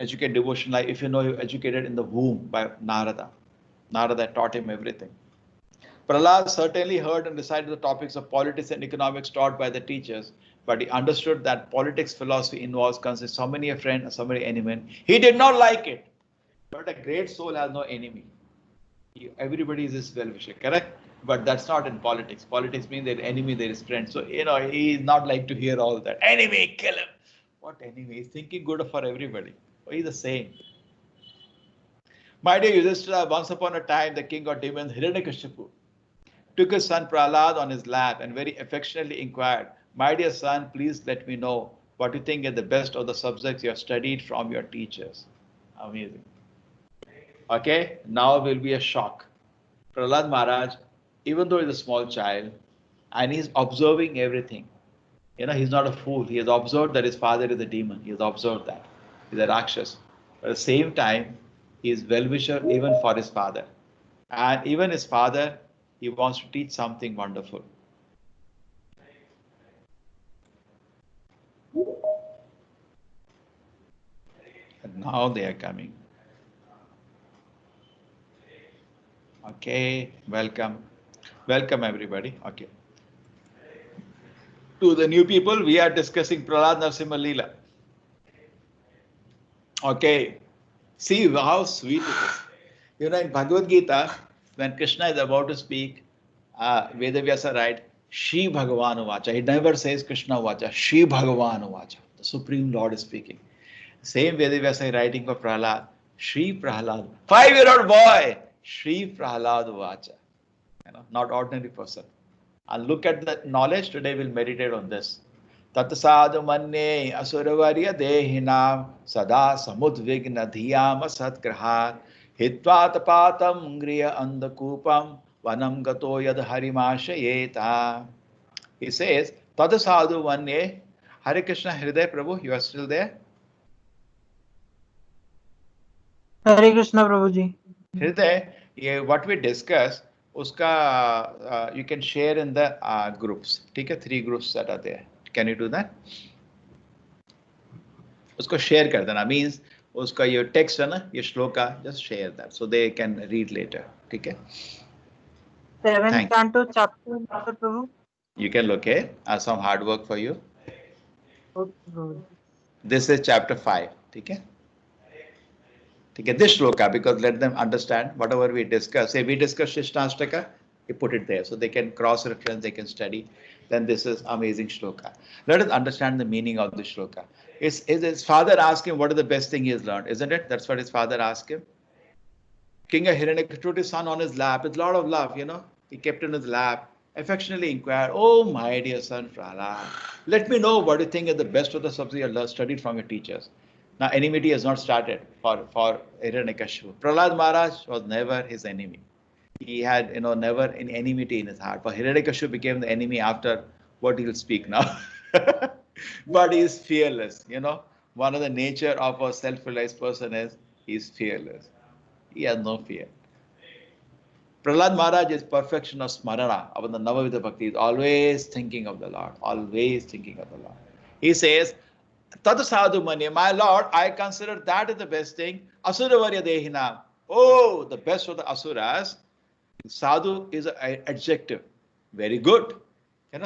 educated in devotional life. If he was educated in the womb by Narada. Narada taught him everything. Prahlad certainly heard and recited the topics of politics and economics taught by the teachers, but he understood that politics philosophy involves consists so many a friend and so many enemy. He did not like it. But a great soul has no enemy. Everybody is his well-wisher, correct? But that's not in politics. Politics means there is enemy, there is friend. So, he is not like to hear all that. Enemy, kill him. What enemy? He's thinking good for everybody. He's the same. My dear Yudhishthira, once upon a time, the king of demons, Hiranyakashipu, took his son Prahlad on his lap and very affectionately inquired, my dear son, please let me know what you think is the best of the subjects you have studied from your teachers. Amazing. Okay, now will be a shock. Prahlad Maharaj, even though he's a small child, and he's observing everything. He's not a fool. He has observed that his father is a demon. He has observed that. He's a Rakshas. But at the same time, he is well-wisher even for his father. And even his father, he wants to teach something wonderful. And now they are coming. Okay, welcome. Welcome everybody. Okay. To the new people, we are discussing Prahlad Narasimha Leela. Okay. See how sweet it is. In Bhagavad Gita, when Krishna is about to speak, Vedavyasa writes, Shri Bhagavan Uvacha. He never says Krishna Uvacha. Shri Bhagavan Uvacha. The Supreme Lord is speaking. Same Vedavyasa writing for Prahlad. Shri Prahlad. 5-year-old boy. Shri Prahlad Uvacha. Not ordinary person. And look at the knowledge. Today we'll meditate on this. Tatasadu manne asuravarya dehinam sada samudvigna dhiyama satgrahat hitva tapatam griya andakupam vanam gato yad harimashayeta. He says, Tada sadhu vanye. Hare Krishna Hriday Prabhu, you are still there? Hare Krishna Prabhuji. Hriday, yeah, what we discussed, uska you can share in the groups. Take 3 groups that are there. Can you do that? Usko share kar dena means uska your text है ना ये shloka just share that so they can read later. ठीक है? 7th canto chapter Prabhu. You can look at some hard work for you. Okay, Prabhu. This is chapter 5. ठीक है? ठीक है? This shloka because let them understand whatever we discuss. Say we discuss Shishnashtaka, you put it there so they can cross reference, they can study. Then this is amazing shloka. Let us understand the meaning of the shloka. His father asked him what is the best thing he has learned, isn't it? That's what his father asked him. King Hiranyakashipu put his son on his lap with a lot of love, you know. He kept in his lap, affectionately inquired, "Oh, my dear son Prahlad, let me know what you think is the best of the subjects you have studied from your teachers." Now, enmity has not started for Hiranyakashipu. Prahlad Maharaj was never his enemy. He had, never an enmity in his heart. But Hiranyakashipu became the enemy after what he'll speak now. But he is fearless, One of the nature of a self-realized person is he is fearless. He has no fear. Prahlad Maharaj is perfection of smarana, of the Navavidha Bhakti. He is always thinking of the Lord, always thinking of the Lord. He says, Tata sadhu manya, my Lord, I consider that is the best thing. Asuravarya dehina. Oh, the best of the asuras. Sadhu is an adjective. Very good.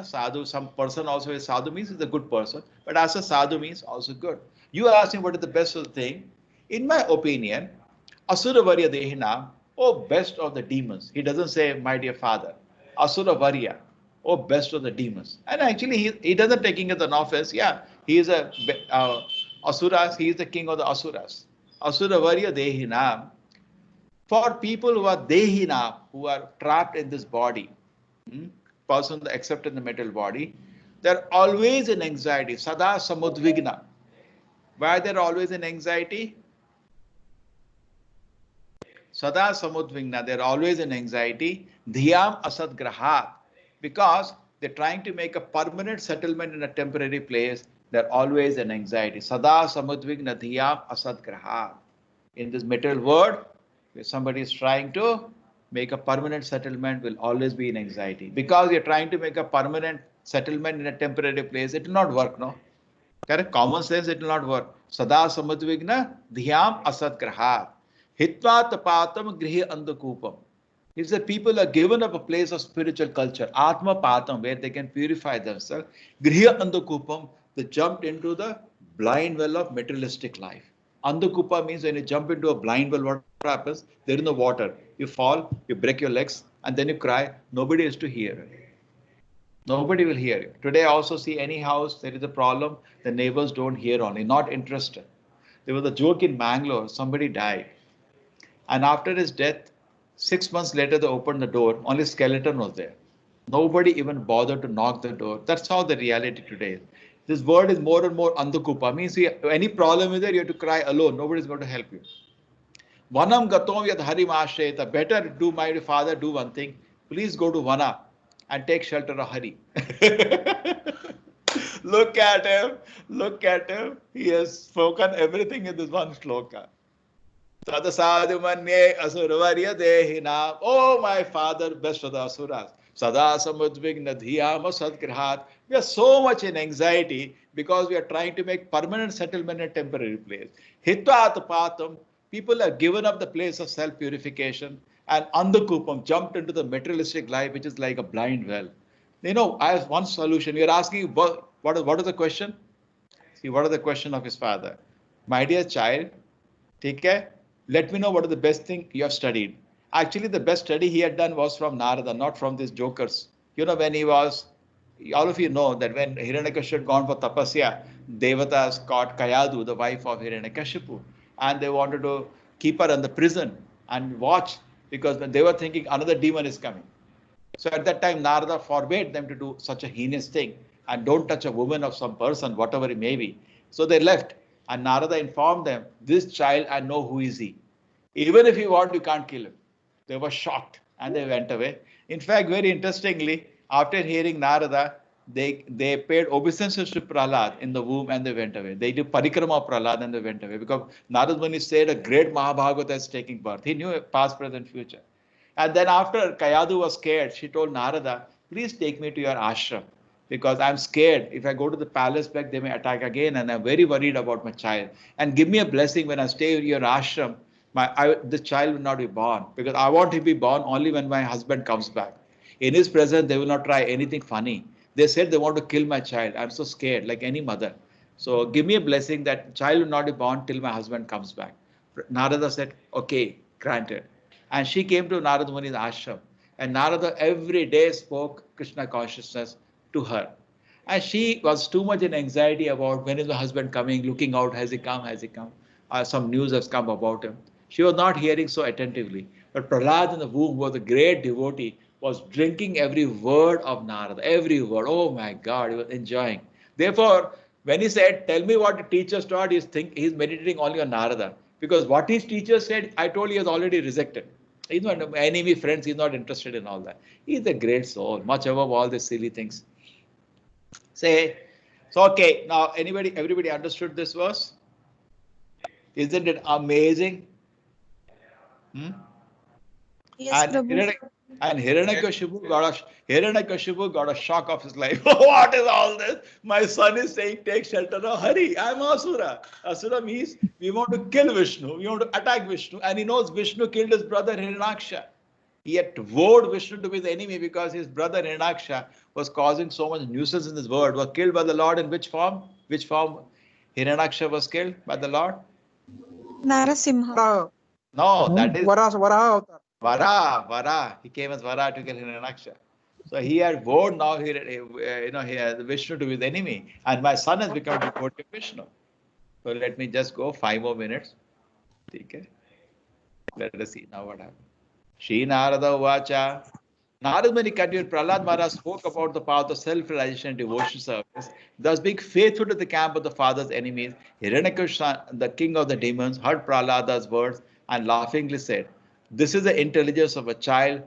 Sadhu, some person also is sadhu means is a good person. But as a sadhu means also good. You are asking what is the best of the thing. In my opinion, Asuravarya dehina, oh, best of the demons. He doesn't say, my dear father. Asuravarya, oh, best of the demons. And actually, he doesn't taking it an offense. Yeah, he is a asuras. He is the king of the asuras. Asuravarya dehina. For people who are dehina, who are trapped in this body, person except in the metal body, they're always in anxiety. Sada samudvigna. Why they're always in anxiety? Sada samudvigna, they're always in anxiety. Dhyam asad grahat. Because they're trying to make a permanent settlement in a temporary place, they're always in anxiety. Sada samudvigna dhyam asad grahat. In this metal world, if somebody is trying to make a permanent settlement, will always be in anxiety. Because you're trying to make a permanent settlement in a temporary place, it will not work, no? Correct? Common sense, it will not work. Sada samadvigna dhyam asad grahat. Hitva tapatam grihi andakupam. If the people are given up a place of spiritual culture, atma patam, where they can purify themselves, grihi andakupam, they jumped into the blind well of materialistic life. Andakupa means when you jump into a blind well, what happens? They're in the water. You fall, you break your legs, and then you cry. Nobody is to hear. Nobody will hear you. Today I also see any house, there is a problem, the neighbors don't hear only, not interested. There was a joke in Bangalore, somebody died. And after his death, 6 months later, they opened the door, only skeleton was there. Nobody even bothered to knock the door. That's how the reality today is. This word is more and more andakupa. Means any problem is there, you have to cry alone. Nobody is going to help you. Vanam gatom yad harim ashreta. Better do, my father, do one thing. Please go to Vana and take shelter of Hari. Look at him. Look at him. He has spoken everything in this one shloka. Tada sadhu manye asuravarya dehina. Oh, my father, best of the asuras. Sada samudvigna dhyam sadgrihat. We are so much in anxiety because we are trying to make permanent settlement in a temporary place. Hitva patam. People have given up the place of self-purification and andakupam jumped into the materialistic life, which is like a blind well. I have one solution. You're asking, what is the question? See, what is the question of his father? My dear child, take care. Let me know what is the best thing you have studied. Actually, the best study he had done was from Narada, not from these jokers. When he was, all of you know that when Hiranyakashipu had gone for tapasya, Devatas caught Kayadu, the wife of Hiranyakashipu, and they wanted to keep her in the prison and watch, because when they were thinking another demon is coming. So at that time, Narada forbade them to do such a heinous thing and don't touch a woman of some person, whatever it may be. So they left, and Narada informed them, this child, I know who is he. Even if you want, you can't kill him. They were shocked and they went away. In fact, very interestingly, after hearing Narada, they paid obeisance to Prahlad in the womb and they went away. They did parikrama of Prahlad and they went away because Narad Muni said a great Mahabhagavata is taking birth. He knew past, present, future. And then after Kayadu was scared, she told Narada, please take me to your ashram because I'm scared. If I go to the palace back, they may attack again and I'm very worried about my child. And give me a blessing when I stay in your ashram, the child will not be born because I want to be born only when my husband comes back. In his presence, they will not try anything funny. They said they want to kill my child. I'm so scared, like any mother. So give me a blessing that child will not be born till my husband comes back. Narada said, okay, granted. And she came to Narada Muni's ashram. And Narada every day spoke Krishna consciousness to her. And she was too much in anxiety about when is the husband coming, looking out, has he come, has he come? Some news has come about him. She was not hearing so attentively. But Prahlad in the womb was a great devotee, was drinking every word of Narada, every word. Oh my God, he was enjoying. Therefore, when he said, tell me what the teachers taught, he's meditating only on Narada. Because what his teacher said, I told you, he has already rejected. He's not enemy friends, he's not interested in all that. He's a great soul, much above all these silly things. Say, so okay, now everybody understood this verse? Isn't it amazing? Yes, Prabhu. And Hiranyakashipu got a shock of his life. What is all this? My son is saying, take shelter of Hari. I'm Asura. Asura means we want to kill Vishnu. We want to attack Vishnu. And he knows Vishnu killed his brother Hiranyaksha. He had vowed Vishnu to be the enemy because his brother Hiranyaksha was causing so much nuisance in this world. Was killed by the Lord in which form? Which form Hiranyaksha was killed by the Lord? Narasimha. No, that is Varaha. Vara. He came as Vara to kill Hiranyaksha. So he had vowed now he has Vishnu to be the enemy. And my son has become a devotee of Vishnu. So let me just go 5 more minutes. Okay. Let us see now what happens. Shri Narada Uvacha. Narada Muni continued, Prahlad Maharaj spoke about the path of self-realization and devotion service. Thus being faithful to the camp of the father's enemies, Hiranyakashipu, the king of the demons, heard Prahlada's words and laughingly said, this is the intelligence of a child.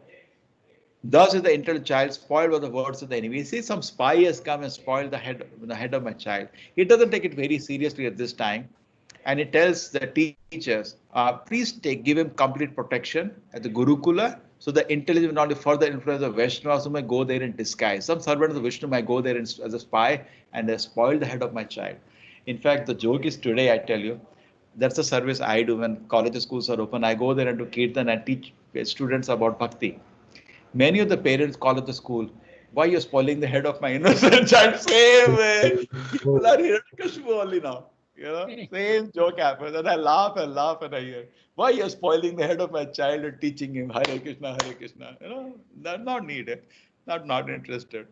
Thus is the intelligent child spoiled by the words of the enemy. See, some spy has come and spoiled the head of my child. He doesn't take it very seriously at this time. And it tells the teachers, please give him complete protection at the Gurukula, so the intelligence will not be further influence of Vaishnavas who may go there in disguise. Some servants of Vishnu might go there as a spy and they spoil the head of my child. In fact, the joke is today, I tell you, that's the service I do when colleges, schools are open. I go there and do Kirtan and teach students about Bhakti. Many of the parents call at the school, why you're spoiling the head of my innocent child? Same way. People are here to Kashmir only now. You know, same joke happens. And I laugh and I hear, why you're spoiling the head of my child and teaching him Hare Krishna, Hare Krishna? You know, that's not needed. Not interested.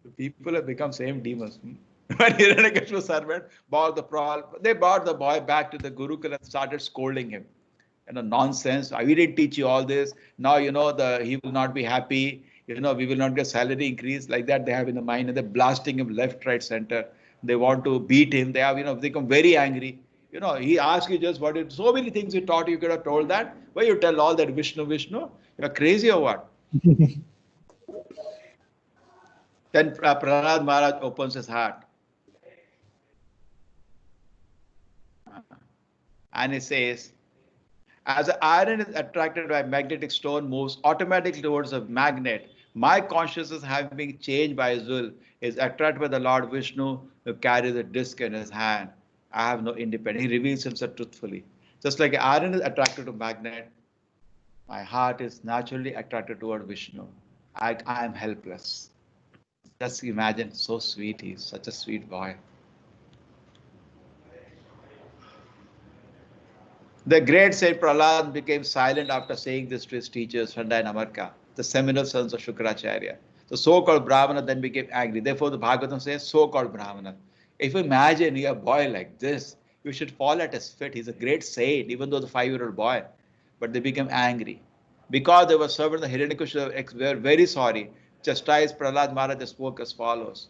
The people have become same demons. When Hiranyakashipu servant they brought the boy back to the Gurukul and started scolding him. Nonsense. We didn't teach you all this. Now, he will not be happy. We will not get salary increase like that. They have in the mind and they're blasting him left, right, center. They want to beat him. They have, they become very angry. He asked you just so many things he taught you could have told that. Why you tell all that Vishnu? You're crazy or what? Then Prahlad Maharaj opens his heart. And he says, as the iron is attracted by a magnetic stone moves automatically towards a magnet, my consciousness, having been changed by his will, is attracted by the Lord Vishnu who carries a disc in his hand. I have no independence. He reveals himself truthfully. Just like iron is attracted to magnet, my heart is naturally attracted toward Vishnu. I am helpless. Just imagine, so sweet he is, such a sweet boy. The great Saint Prahlad became silent after saying this to his teachers, Shanda and Amarka, the seminal sons of Shukracharya. The so-called Brahmana then became angry. Therefore, the Bhagavatam says, so-called Brahmana. If you imagine you're a boy like this, you should fall at his feet. He's a great saint, even though the 5-year-old boy. But they became angry. Because they were servants of Hiranyakashipu, were very sorry. Chastised Prahlad Maharaj spoke as follows.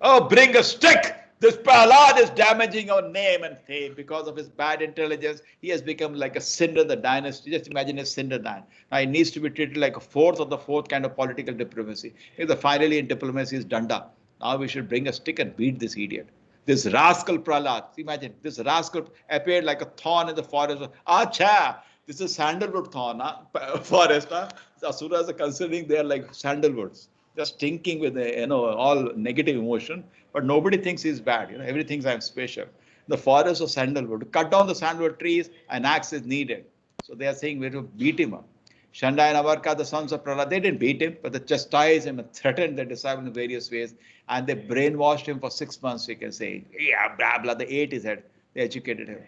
Oh, bring a stick! This Prahlad is damaging our name and fame because of his bad intelligence. He has become like a Sindar, the dynasty. Just imagine a Sindar. Now he needs to be treated like a fourth kind of political diplomacy. Finally in diplomacy is Danda. Now we should bring a stick and beat this idiot. This rascal Prahlad, imagine, this rascal appeared like a thorn in the forest. Acha, this is sandalwood thorn, forest. The asuras are considering they are like sandalwoods, just stinking with all negative emotion. But nobody thinks he's bad. Everybody thinks I'm special. The forest of sandalwood. To cut down the sandalwood trees, an axe is needed. So they are saying we have to beat him up. Shanda and Avarka, the sons of Prahlad, they didn't beat him, but they chastised him and threatened the disciple in various ways. And they brainwashed him for 6 months, we can say. Yeah, blah, blah. They ate his head. They educated him.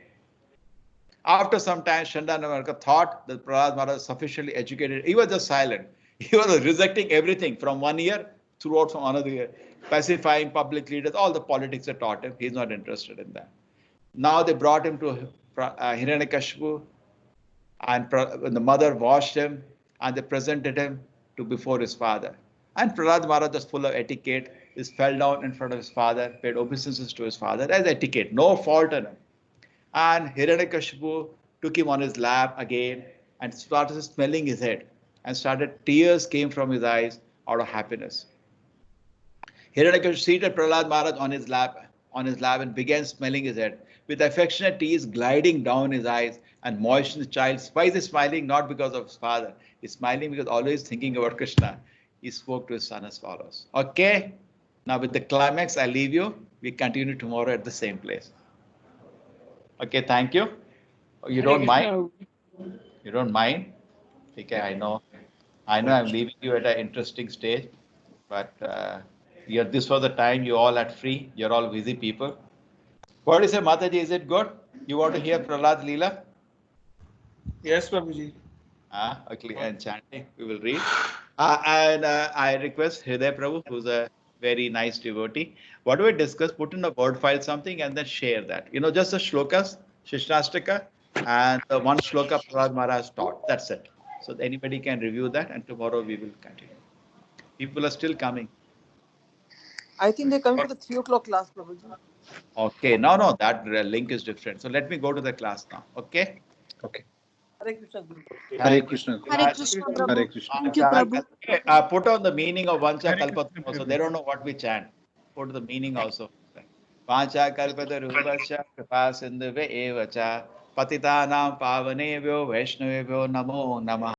After some time, Shanda and Avarka thought that Prahlad Maharaj was sufficiently educated. He was just silent. He was rejecting everything from 1 year throughout from another year. Pacifying public leaders, all the politics they taught him. He's not interested in that. Now they brought him to Hiranyakashipu. And the mother washed him and they presented him to before his father. And Prahlad Maharaj was full of etiquette. He fell down in front of his father, paid obeisances to his father as etiquette, no fault in him. And Hiranyakashipu took him on his lap again and started smelling his head. And tears came from his eyes out of happiness. Hiranyakashipu seated Prahlad Maharaj on his lap and began smelling his head. With affectionate tears gliding down his eyes and moistened the child. Why is he smiling? Not because of his father. He's smiling because always thinking about Krishna. He spoke to his son as follows. Okay, now with the climax, I leave you. We continue tomorrow at the same place. Okay, thank you. You don't mind? You don't mind? Okay, I know I'm leaving you at an interesting stage, but this was the time you all had free. You're all busy people. What do you say, Mataji? Is it good? You want to hear Prahlad Leela? Yes, Prabhuji. Okay, and chanting, we will read. I request Hriday Prabhu, who's a very nice devotee. What do we discuss? Put in a word file something and then share that. Just the shlokas, Shishnastaka, and the one shloka Prahlad Maharaj taught. That's it. So anybody can review that, and tomorrow we will continue. People are still coming. I think they're coming for the 3 o'clock class, Prabhuji. Okay, no, that link is different. So let me go to the class now. Okay. Okay. Hare Krishna Guru. Hare Krishna. Hare Krishna, Prabhu. Hare Krishna. Thank you, Prabhu. Put on the meaning of Vancha Kalpataru also. They don't know what we chant. Put the meaning also. Vancha Kalpataru Vasha Kripa Sindhuve Evacha Patitanam Pavanebhyo Vaishnavebhyo Namo Namah.